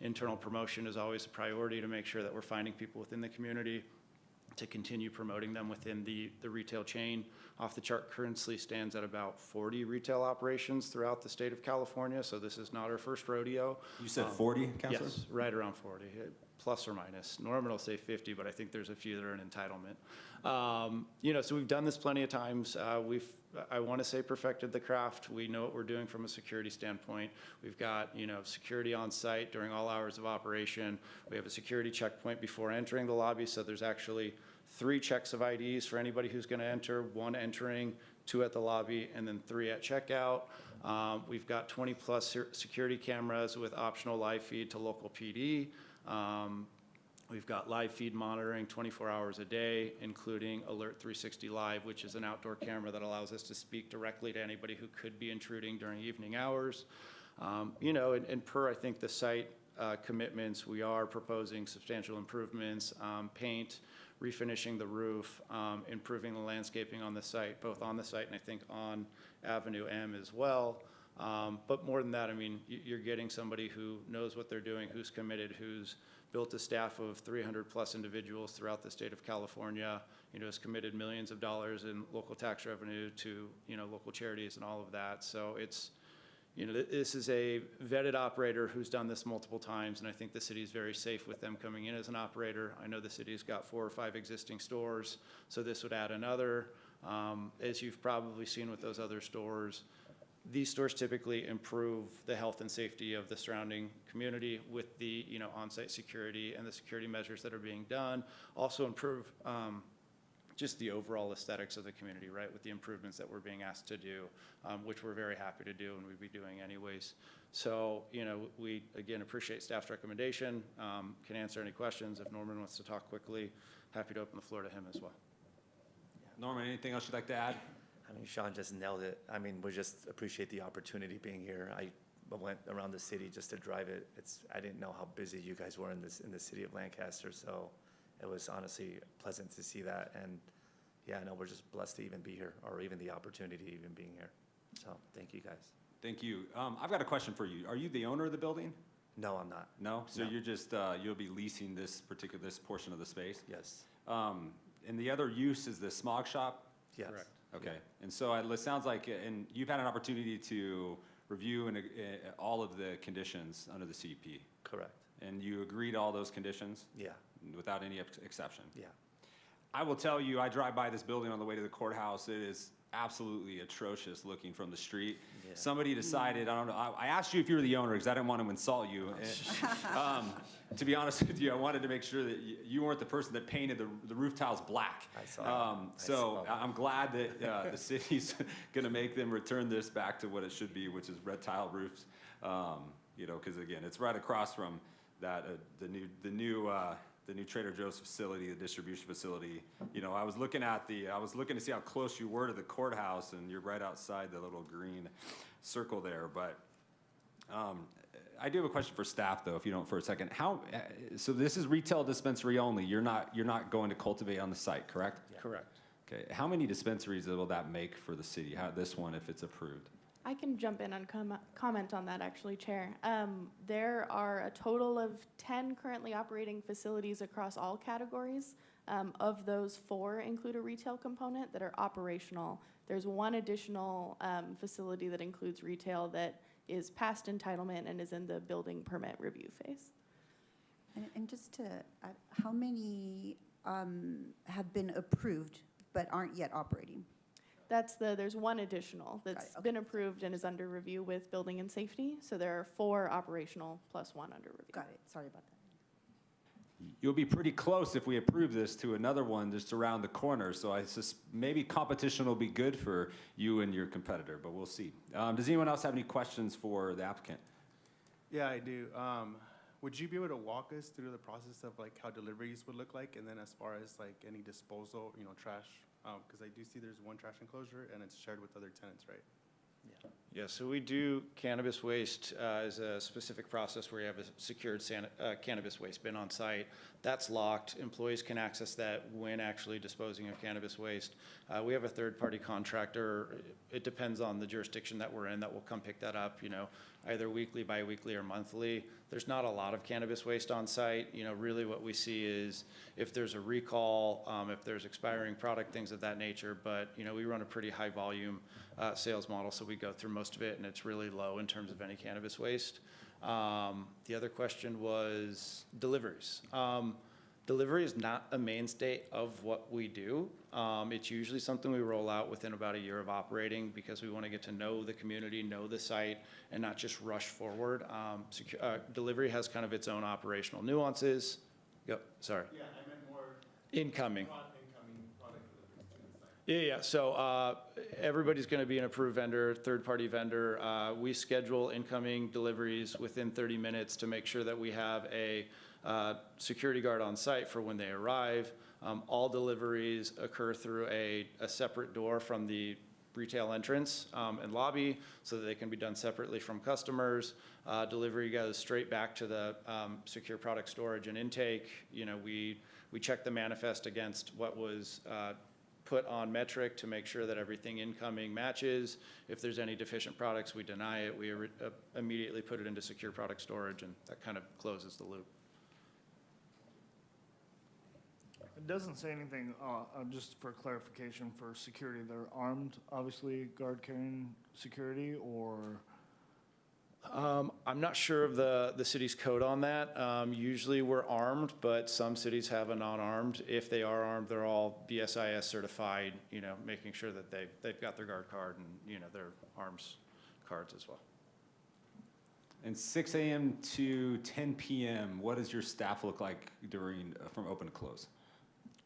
Internal promotion is always a priority to make sure that we're finding people within the community to continue promoting them within the retail chain. Off the Chart currently stands at about 40 retail operations throughout the state of California, so this is not our first rodeo. You said 40, Councilor? Yes, right around 40, plus or minus. Norman will say 50, but I think there's a few that are an entitlement. You know, so we've done this plenty of times. I want to say perfected the craft. We know what we're doing from a security standpoint. We've got, you know, security on site during all hours of operation. We have a security checkpoint before entering the lobby, so there's actually 3 checks of IDs for anybody who's going to enter, 1 entering, 2 at the lobby, and then 3 at checkout. We've got 20 plus security cameras with optional live feed to local PD. We've got live feed monitoring 24 hours a day, including Alert 360 Live, which is an outdoor camera that allows us to speak directly to anybody who could be intruding during evening hours. You know, and per, I think, the site commitments, we are proposing substantial improvements, paint, refinishing the roof, improving the landscaping on the site, both on the site and I think on Avenue M as well. But more than that, I mean, you're getting somebody who knows what they're doing, who's committed, who's built a staff of 300 plus individuals throughout the state of California, you know, has committed millions of dollars in local tax revenue to, you know, local charities and all of that. So it's, you know, this is a vetted operator who's done this multiple times, and I think the city is very safe with them coming in as an operator. I know the city's got 4 or 5 existing stores, so this would add another. As you've probably seen with those other stores, these stores typically improve the health and safety of the surrounding community with the, you know, on-site security and the security measures that are being done. Also improve just the overall aesthetics of the community, right, with the improvements that we're being asked to do, which we're very happy to do and we'd be doing anyways. So, you know, we, again, appreciate staff's recommendation, can answer any questions. If Norman wants to talk quickly, happy to open the floor to him as well. Norman, anything else you'd like to add? I mean, Sean just nailed it. I mean, we just appreciate the opportunity being here. I went around the city just to drive it. I didn't know how busy you guys were in the city of Lancaster, so it was honestly pleasant to see that. And yeah, no, we're just blessed to even be here, or even the opportunity to even being here. So thank you guys. Thank you. I've got a question for you. Are you the owner of the building? No, I'm not. No? So No. you're just, you'll be leasing this portion of the space? Yes. And the other use is the smog shop? Yes. Correct. Okay, and so it sounds like, and you've had an opportunity to review all of the conditions under the CUP, Correct. and you agree to all those conditions Yeah, without any exception? yeah. I will tell you, I drive by this building on the way to the courthouse. It is absolutely atrocious looking from the street. Yeah. Somebody decided, I don't know, I asked you if you were the owner because I didn't want to insult you. To be honest with you, I wanted to make sure that you weren't the person that painted the roof tiles black. I saw it. So I'm glad that the city's going to make them return this back to what it should be, which is red tile roofs. You know, because again, it's right across from that the new Trader Joe's facility, the distribution facility. You know, I was looking to see how close you were to the courthouse, and you're right outside the little green circle there. But I do have a question for staff, though, if you don't, for a second. So this is retail dispensary only. You're not going to cultivate on the site, correct? Yeah. Correct. Okay. How many dispensaries will that make for the city? This one, if it's approved? I can jump in and comment on that, actually, Chair. There are a total of 10 currently operating facilities across all categories. Of those, 4 include a retail component that are operational. There's one additional facility that includes retail that is past entitlement and is in the building permit review phase. And just to add, how many have been approved but aren't yet operating? There's one additional that's okay. been approved and is under review with building and safety. So there are 4 operational plus 1 under review. Got it, sorry about that. You'll be pretty close if we approve this to another one just around the corner. So maybe competition will be good for you and your competitor, but we'll see. Does anyone else have any questions for the applicant? Yeah, I do. Would you be able to walk us through the process of like how deliveries would look like, and then as far as like any disposal, trash? Because I do see there's one trash enclosure and it's shared with other tenants, right? Yeah, so we do cannabis waste as a specific process where you have a secured cannabis waste bin on site. That's locked. Employees can access that when actually disposing of cannabis waste. We have a third-party contractor. It depends on the jurisdiction that we're in that will come pick that up, either weekly, bi-weekly, or monthly. There's not a lot of cannabis waste on site. Really what we see is if there's a recall, if there's expiring product, things of that nature. But, we run a pretty high volume sales model, so we go through most of it, and it's really low in terms of any cannabis waste. The other question was deliveries. Delivery is not a mainstay of what we do. It's usually something we roll out within about a year of operating because we want to get to know the community, know the site, and not just rush forward. Delivery has kind of its own operational nuances. Yep, sorry. Yeah, I meant more Incoming. product deliveries to the site. Yeah. So everybody's going to be an approved vendor, third-party vendor. We schedule incoming deliveries within 30 minutes to make sure that we have a security guard on site for when they arrive. All deliveries occur through a separate door from the retail entrance and lobby so that they can be done separately from customers. Delivery goes straight back to the secure product storage and intake. We check the manifest against what was put on metric to make sure that everything incoming matches. If there's any deficient products, we deny it. We immediately put it into secure product storage, and that kind of closes the loop. It doesn't say anything, just for clarification, for security, they're armed, obviously, guard carrying security, or? I'm not sure of the city's code on that. Usually we're armed, but some cities have a non-armed. If they are armed, they're all BSIS certified, making sure that they've got their guard card and, their arms cards as well. And 6 a.m. to 10 p.m., what does your staff look like from open to close?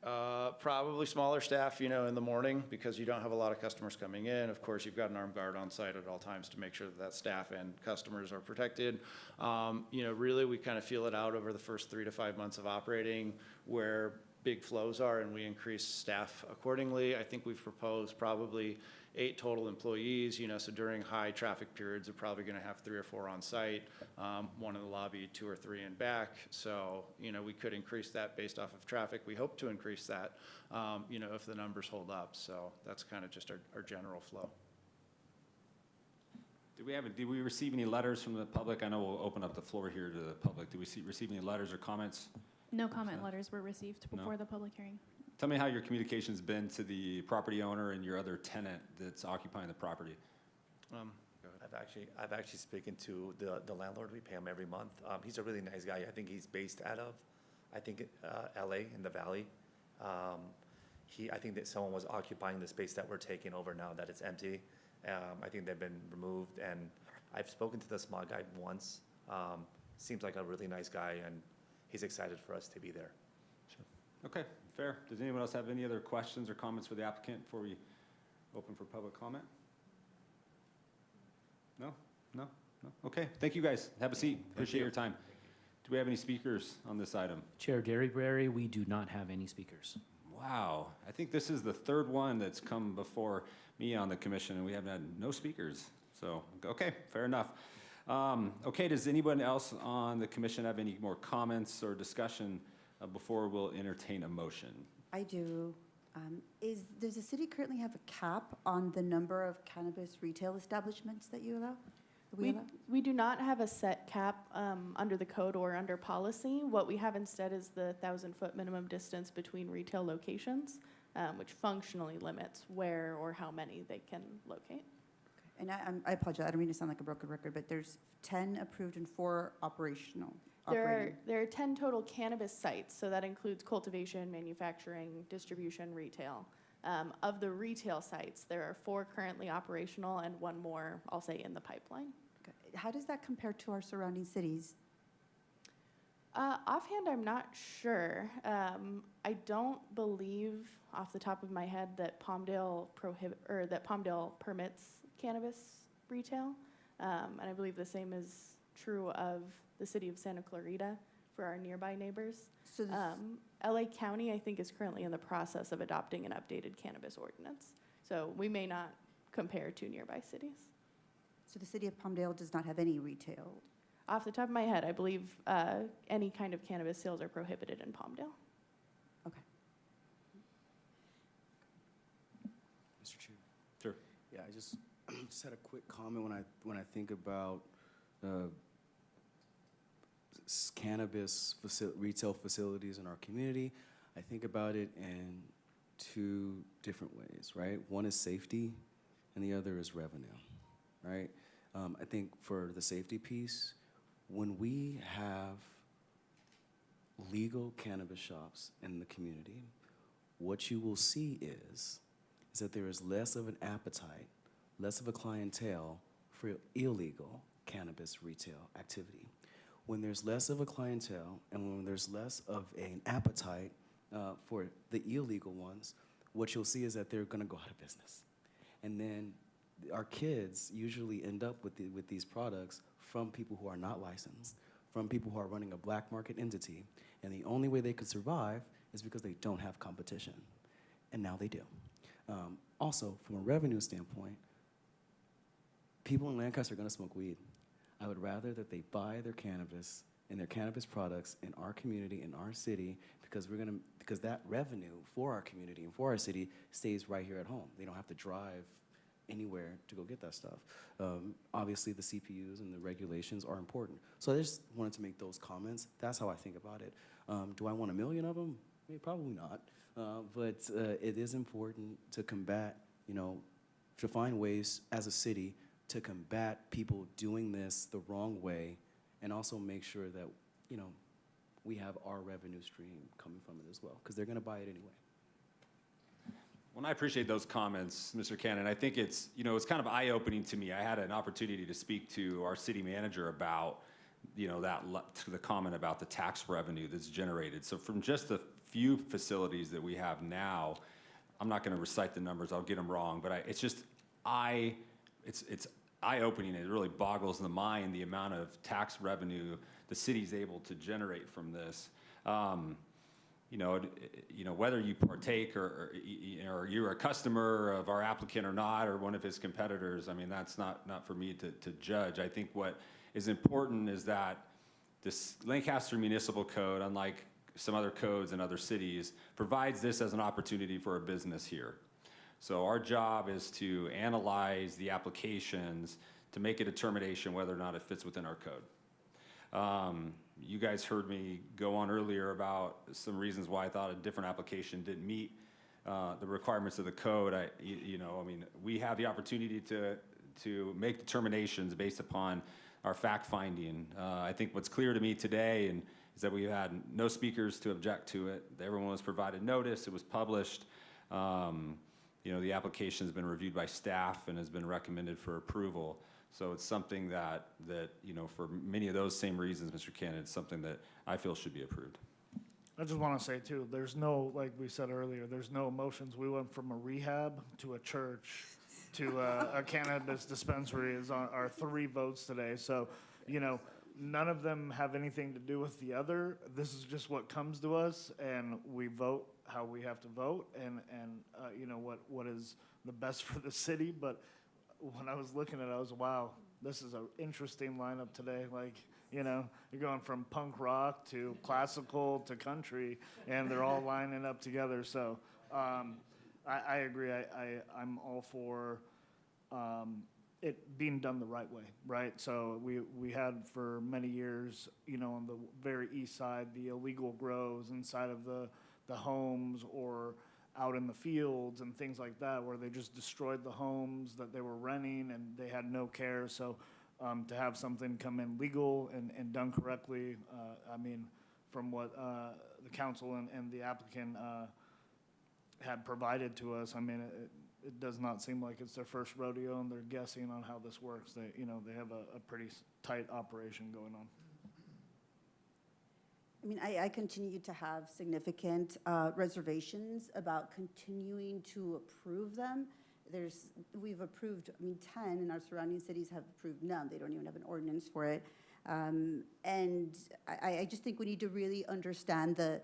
Probably smaller staff, in the morning because you don't have a lot of customers coming in. Of course, you've got an armed guard on site at all times to make sure that staff and customers are protected. Really we kind of feel it out over the first 3 to 5 months of operating where big flows are, and we increase staff accordingly. I think we've proposed probably 8 total employees, so during high traffic periods, we're probably going to have 3 or 4 on site, 1 in the lobby, 2 or 3 in back. So, we could increase that based off of traffic. We hope to increase that, if the numbers hold up. So that's kind of just our general flow. Did we receive any letters from the public? I know we'll open up the floor here to the public. Did we receive any letters or comments? No comment letters were received before the public hearing. Tell me how your communication's been to the property owner and your other tenant that's occupying the property. Go ahead. I've actually spoken to the landlord. We pay him every month. He's a really nice guy. I think he's based out of, LA in the Valley. I think that someone was occupying the space that we're taking over now that it's empty. I think they've been removed, and I've spoken to the small guy once. Seems like a really nice guy, and he's excited for us to be there. Okay, fair. Does anyone else have any other questions or comments for the applicant before we open for public comment? No? No? No? Okay, thank you guys. Have a seat. Appreciate your time. Do we have any speakers on this item? Chair Derryberry, we do not have any speakers. Wow, I think this is the third one that's come before me on the commission, and we have had no speakers. So, okay, fair enough. Okay, does anyone else on the commission have any more comments or discussion before we'll entertain a motion? I do. Does the city currently have a cap on the number of cannabis retail establishments that you allow? We do not have a set cap under the code or under policy. What we have instead is the 1,000-foot minimum distance between retail locations, which functionally limits where or how many they can locate. And I apologize, I don't mean to sound like a broken record, but there's 10 approved and 4 operational. There are 10 total cannabis sites, so that includes cultivation, manufacturing, distribution, retail. Of the retail sites, there are 4 currently operational and 1 more, I'll say, in the pipeline. Okay. How does that compare to our surrounding cities? Offhand, I'm not sure. I don't believe, off the top of my head, that Palmdale permits cannabis retail, and I believe the same is true of the city of Santa Clarita for our nearby neighbors. So LA County, I think, is currently in the process of adopting an updated cannabis ordinance, so we may not compare to nearby cities. So the city of Palmdale does not have any retail? Off the top of my head, I believe any kind of cannabis sales are prohibited in Palmdale. Okay. Mr. Chair. Sure. Yeah, I just had a quick comment when I think about cannabis retail facilities in our community. I think about it in 2 different ways, right? One is safety, and the other is revenue, right? I think for the safety piece, when we have legal cannabis shops in the community, what you will see is that there is less of an appetite, less of a clientele for illegal cannabis retail activity. When there's less of a clientele and when there's less of an appetite for the illegal ones, what you'll see is that they're gonna go out of business. And then our kids usually end up with these products from people who are not licensed, from people who are running a black market entity, and the only way they could survive is because they don't have competition, and now they do. Also, from a revenue standpoint, people in Lancaster are gonna smoke weed. I would rather that they buy their cannabis and their cannabis products in our community, in our city, because that revenue for our community and for our city stays right here at home. They don't have to drive anywhere to go get that stuff. Obviously, the CPUs and the regulations are important. So I just wanted to make those comments. That's how I think about it. Do I want 1 million of them? Probably not. But it is important to combat, to find ways as a city to combat people doing this the wrong way, and also make sure that, we have our revenue stream coming from it as well, because they're gonna buy it anyway. Well, I appreciate those comments, Mr. Cannon. I think it's kind of eye-opening to me. I had an opportunity to speak to our city manager about, the comment about the tax revenue that's generated. So from just the few facilities that we have now, I'm not gonna recite the numbers, I'll get them wrong, but it's just it's eye-opening. It really boggles the mind, the amount of tax revenue the city's able to generate from this. Whether you partake or you're a customer of our applicant or not, or one of his competitors, I mean, that's not for me to judge. I think what is important is that this Lancaster Municipal Code, unlike some other codes in other cities, provides this as an opportunity for a business here. So our job is to analyze the applications to make a determination whether or not it fits within our code. You guys heard me go on earlier about some reasons why I thought a different application didn't meet the requirements of the code. We have the opportunity to make determinations based upon our fact-finding. I think what's clear to me today is that we've had no speakers to object to it. Everyone was provided notice, it was published. The application has been reviewed by staff and has been recommended for approval. So it's something that for many of those same reasons, Mr. Cannon, it's something that I feel should be approved. I just want to say too, there's no, like we said earlier, there's no emotions. We went from a rehab to a church to a cannabis dispensary is on our 3 votes today. So, none of them have anything to do with the other. This is just what comes to us, and we vote how we have to vote, and what is the best for the city. But when I was looking at it, I was, wow, this is an interesting lineup today. Like, you're going from punk rock to classical to country, and they're all lining up together. So I agree. I'm all for it being done the right way, right? So we had for many years, on the very east side, the illegal grows inside of the homes or out in the fields and things like that, where they just destroyed the homes that they were renting and they had no care. So to have something come in legal and done correctly, from what the council and the applicant had provided to us, it does not seem like it's their first rodeo, and they're guessing on how this works. They have a pretty tight operation going on. I continue to have significant reservations about continuing to approve them. We've approved, 10, and our surrounding cities have approved none. They don't even have an ordinance for it. And I just think we need to really understand the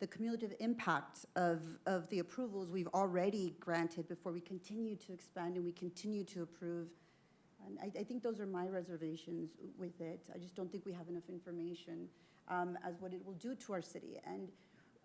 cumulative impact of the approvals we've already granted before we continue to expand and we continue to approve. And I think those are my reservations with it. I just don't think we have enough information as what it will do to our city. And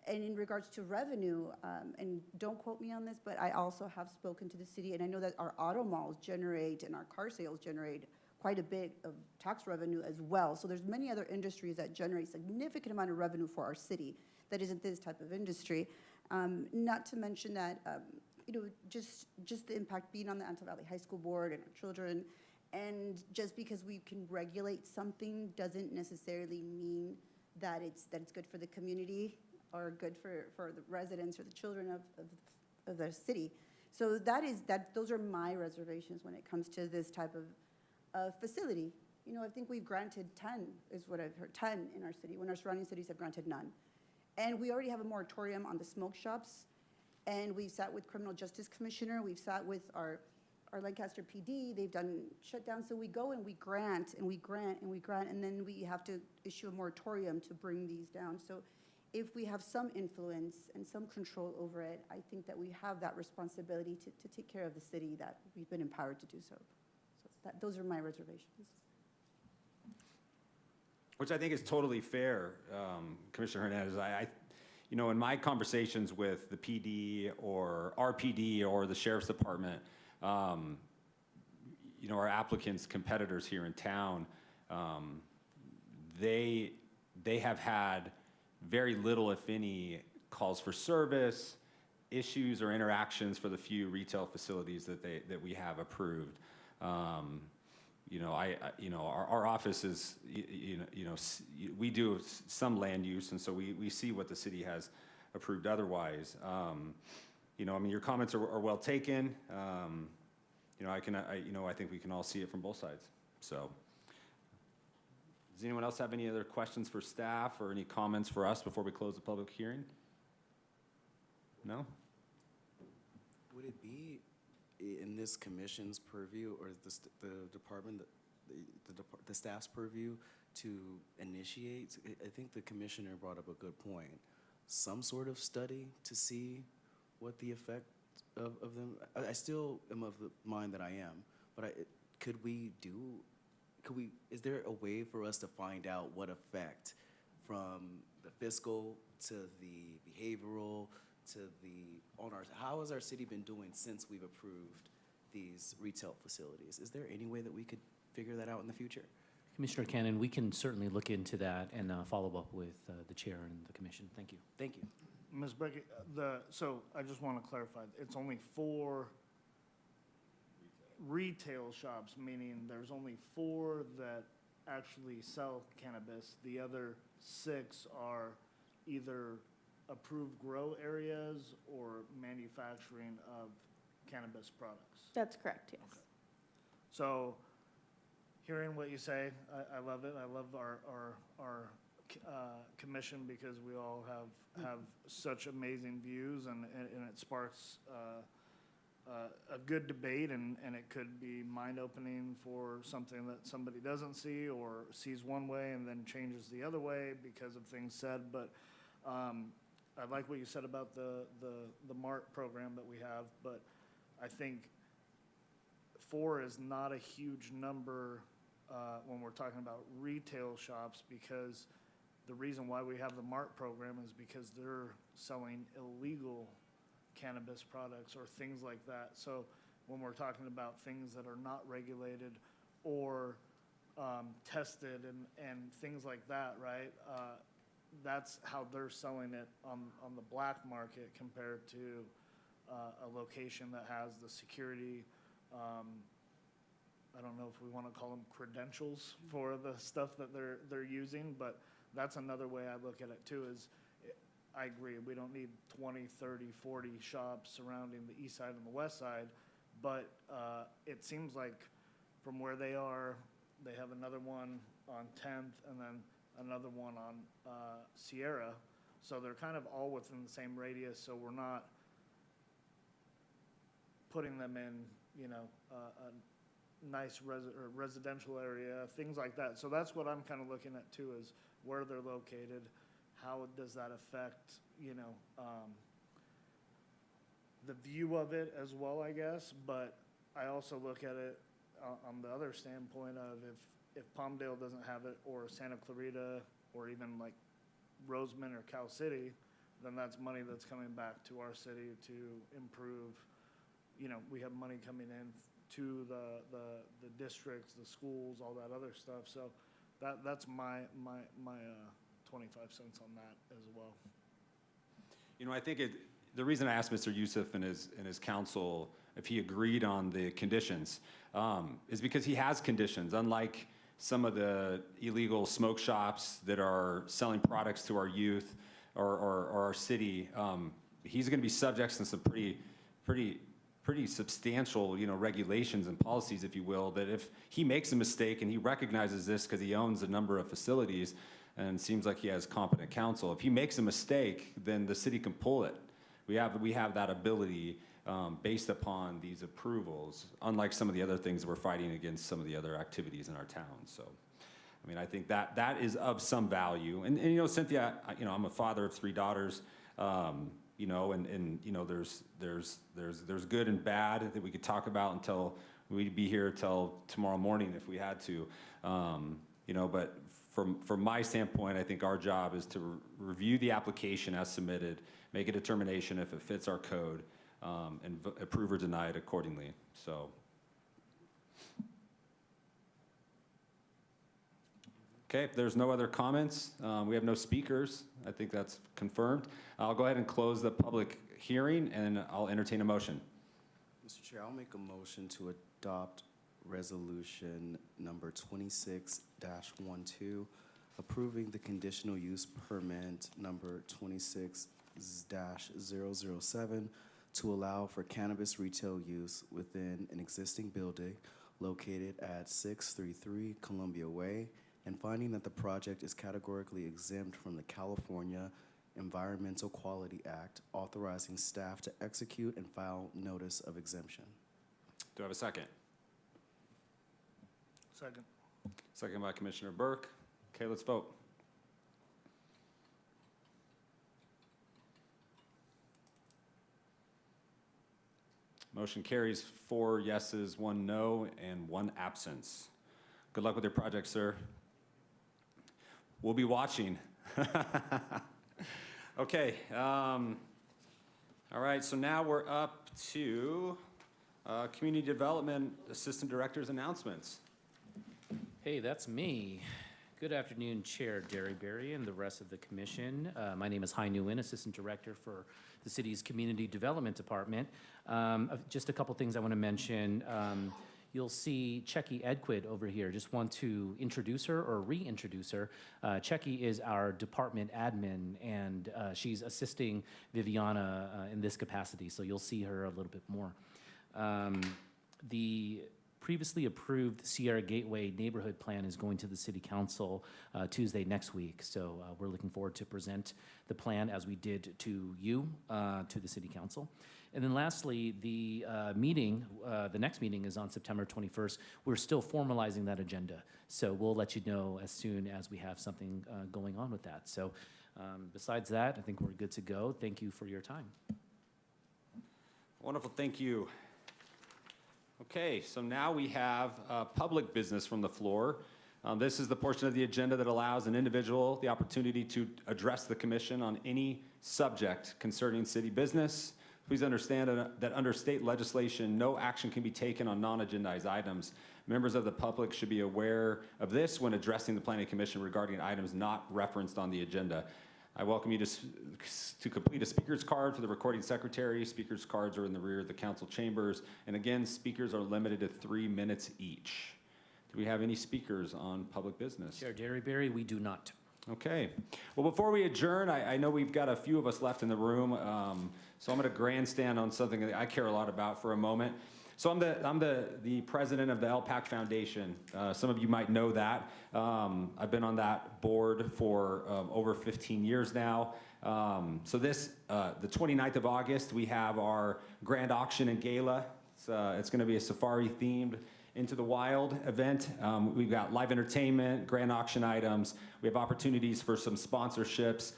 in regards to revenue, and don't quote me on this, but I also have spoken to the city, and I know that our auto malls generate and our car sales generate quite a bit of tax revenue as well. So there's many other industries that generate significant amount of revenue for our city that isn't this type of industry. Not to mention that, just the impact being on the Antelope Valley High School Board and our children, and just because we can regulate something doesn't necessarily mean that it's good for the community or good for the residents or the children of the city. So those are my reservations when it comes to this type of facility. I think we've granted 10, is what I've heard, 10 in our city, when our surrounding cities have granted none. And we already have a moratorium on the smoke shops, and we've sat with Criminal Justice Commissioner, we've sat with our Lancaster PD, they've done shutdowns, so we go and we grant, and we grant, and we grant, and then we have to issue a moratorium to bring these down. So if we have some influence and some control over it, I think that we have that responsibility to take care of the city that we've been empowered to do so. So those are my reservations. Which I think is totally fair, Commissioner Hernandez. In my conversations with the PD or RPD or the Sheriff's Department, our applicants, competitors here in town, they have had very little, if any, calls for service, issues, or interactions for the few retail facilities that we have approved. Our office is, we do some land use, and so we see what the city has approved otherwise. Your comments are well taken. I think we can all see it from both sides. So, does anyone else have any other questions for staff or any comments for us before we close the public hearing? No? Would it be in this commission's purview or the department, the staff's purview to initiate? I think the commissioner brought up a good point. Some sort of study to see what the effect of them. I still am of the mind that I am, but is there a way for us to find out what effect from the fiscal to the behavioral to the owners? How has our city been doing since we've approved these retail facilities? Is there any way that we could figure that out in the future? Commissioner Cannon, we can certainly look into that and follow up with the chair and the commission. Thank you. Thank you. Ms. Becky, so I just want to clarify, it's only 4 retail shops, meaning there's only 4 that actually sell cannabis. The other 6 are either approved grow areas or manufacturing of cannabis products. That's correct, yes. So, hearing what you say, I love it. I love our commission because we all have such amazing views, and it sparks a good debate, and it could be mind-opening for something that somebody doesn't see or sees one way and then changes the other way because of things said. But I like what you said about the MART program that we have, but I think 4 is not a huge number when we're talking about retail shops, because the reason why we have the MART program is because they're selling illegal cannabis products or things like that. So when we're talking about things that are not regulated or tested and things like that, right? That's how they're selling it on the black market compared to a location that has the security, I don't know if we want to call them credentials for the stuff that they're using, but that's another way I look at it too. Is I agree, we don't need 20, 30, 40 shops surrounding the east side and the west side, but it seems like from where they are, they have another one on 10th and then another one on Sierra. So they're kind of all within the same radius, so we're not putting them in, you know, a nice residential area, things like that. So that's what I'm kind of looking at too, is where they're located, how does that affect, you know, the view of it as well, I guess. But I also look at it on the other standpoint of if Palmdale doesn't have it, or Santa Clarita, or even like Roseman or Cal City, then that's money that's coming back to our city to improve. You know, we have money coming in to the districts, the schools, all that other stuff. So that's my 25 cents on that as well. You know, I think the reason I asked Mr. Youssef and his council if he agreed on the conditions is because he has conditions. Unlike some of the illegal smoke shops that are selling products to our youth or our city, he's going to be subject to some pretty substantial, you know, regulations and policies, if you will, that if he makes a mistake, and he recognizes this because he owns a number of facilities and seems like he has competent counsel, if he makes a mistake, then the city can pull it. We have that ability based upon these approvals, unlike some of the other things we're fighting against some of the other activities in our town. So, I mean, I think that is of some value. And you know, Cynthia, you know, I'm a father of 3 daughters. You know, and you know, there's good and bad that we could talk about until we'd be here till tomorrow morning if we had to. You know, but from my standpoint, I think our job is to review the application as submitted, make a determination if it fits our code, and approve or deny it accordingly. So. Okay, if there's no other comments, we have no speakers. I think that's confirmed. I'll go ahead and close the public hearing, and I'll entertain a motion. Mr. Chair, I'll make a motion to adopt resolution number 26-12, approving the conditional use permit number 26-007 to allow for cannabis retail use within an existing building located at 633 Columbia Way, and finding that the project is categorically exempt from the California Environmental Quality Act, authorizing staff to execute and file notice of exemption. Do I have a second? Second. Second by Commissioner Burke. Okay, let's vote. Motion carries 4 yeses, 1 no, and 1 absence. Good luck with your project, sir. We'll be watching. Okay. All right, so now we're up to Community Development Assistant Director's announcements. Hey, that's me. Good afternoon, Chair Derryberry and the rest of the commission. My name is Hai Nguyen, Assistant Director for the city's Community Development Department. Just a couple things I want to mention. You'll see Checky Edquid over here. Just want to introduce her or reintroduce her. Checky is our department admin, and she's assisting Viviana in this capacity, so you'll see her a little bit more. The previously approved Sierra Gateway neighborhood plan is going to the city council Tuesday next week. So we're looking forward to present the plan as we did to you, to the city council. And then lastly, the next meeting is on September 21st. We're still formalizing that agenda. So we'll let you know as soon as we have something going on with that. So besides that, I think we're good to go. Thank you for your time. Wonderful, thank you. Okay, so now we have public business from the floor. This is the portion of the agenda that allows an individual the opportunity to address the commission on any subject concerning city business. Please understand that under state legislation, no action can be taken on non-agendized items. Members of the public should be aware of this when addressing the Planning Commission regarding items not referenced on the agenda. I welcome you to complete a speaker's card for the recording secretary. Speaker's cards are in the rear of the council chambers. And again, speakers are limited to 3 minutes each. Do we have any speakers on public business? Chair Derryberry, we do not. Okay. Well, before we adjourn, I know we've got a few of us left in the room, so I'm going to grandstand on something that I care a lot about for a moment. So I'm the president of the LPAC Foundation. Some of you might know that. I've been on that board for over 15 years now. So the 29th of August, we have our grand auction and gala. It's going to be a safari-themed Into the Wild event. We've got live entertainment, grand auction items. We have opportunities for some sponsorships.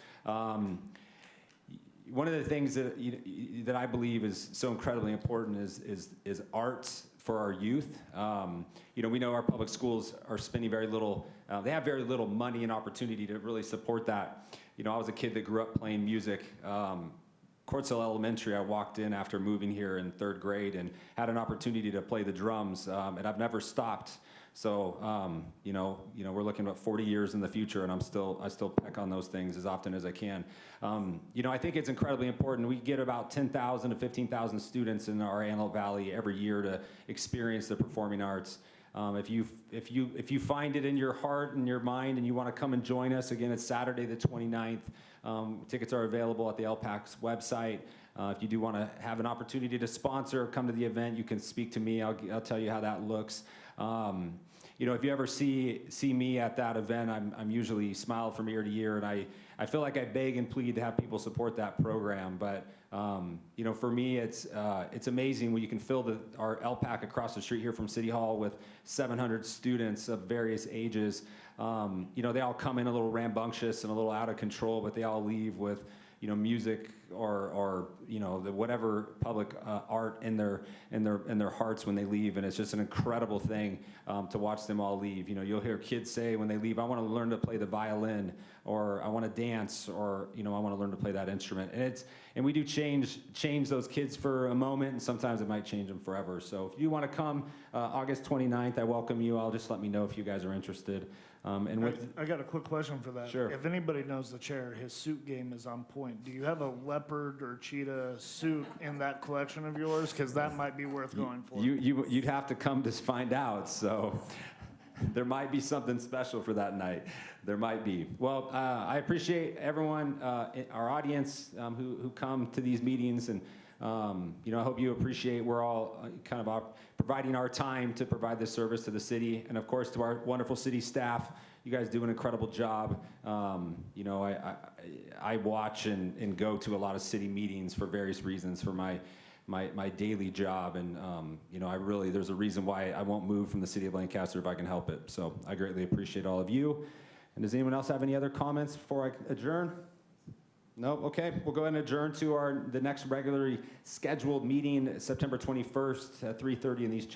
One of the things that I believe is so incredibly important is arts for our youth. We know our public schools are spending very little, they have very little money and opportunity to really support that. I was a kid that grew up playing music. Courtsville Elementary, I walked in after moving here in 3rd grade and had an opportunity to play the drums, and I've never stopped. So, we're looking at 40 years in the future, and I still peck on those things as often as I can. I think it's incredibly important. We get about 10,000 to 15,000 students in our Antelope Valley every year to experience the performing arts. If you find it in your heart and your mind and you want to come and join us, again, it's Saturday the 29th. Tickets are available at the LPAC's website. If you do want to have an opportunity to sponsor or come to the event, you can speak to me. I'll tell you how that looks. If you ever see me at that event, I'm usually smile from ear to ear, and I feel like I beg and plead to have people support that program. But for me, it's amazing when you can fill our LPAC across the street here from City Hall with 700 students of various ages. They all come in a little rambunctious and a little out of control, but they all leave with music or the whatever public art in their hearts when they leave, and it's just an incredible thing to watch them all leave. You'll hear kids say when they leave, "I want to learn to play the violin," or "I want to dance," or "I want to learn to play that instrument." And we do change those kids for a moment, and sometimes it might change them forever. So if you want to come August 29th, I welcome you. Just let me know if you guys are interested. I got a quick question for that. Sure. If anybody knows the chair, his suit game is on point. Do you have a leopard or cheetah suit in that collection of yours? Because that might be worth going for. You'd have to come to find out. So there might be something special for that night. There might be. Well, I appreciate everyone, our audience, who come to these meetings, and I hope you appreciate we're all kind of providing our time to provide this service to the city, and of course to our wonderful city staff. You guys do an incredible job. I watch and go to a lot of city meetings for various reasons for my daily job, and there's a reason why I won't move from the city of Lancaster if I can help it. So I greatly appreciate all of you. And does anyone else have any other comments before I adjourn? No? Okay, we'll go ahead and adjourn to the next regularly scheduled meeting, September 21st at 3:30 in these chambers.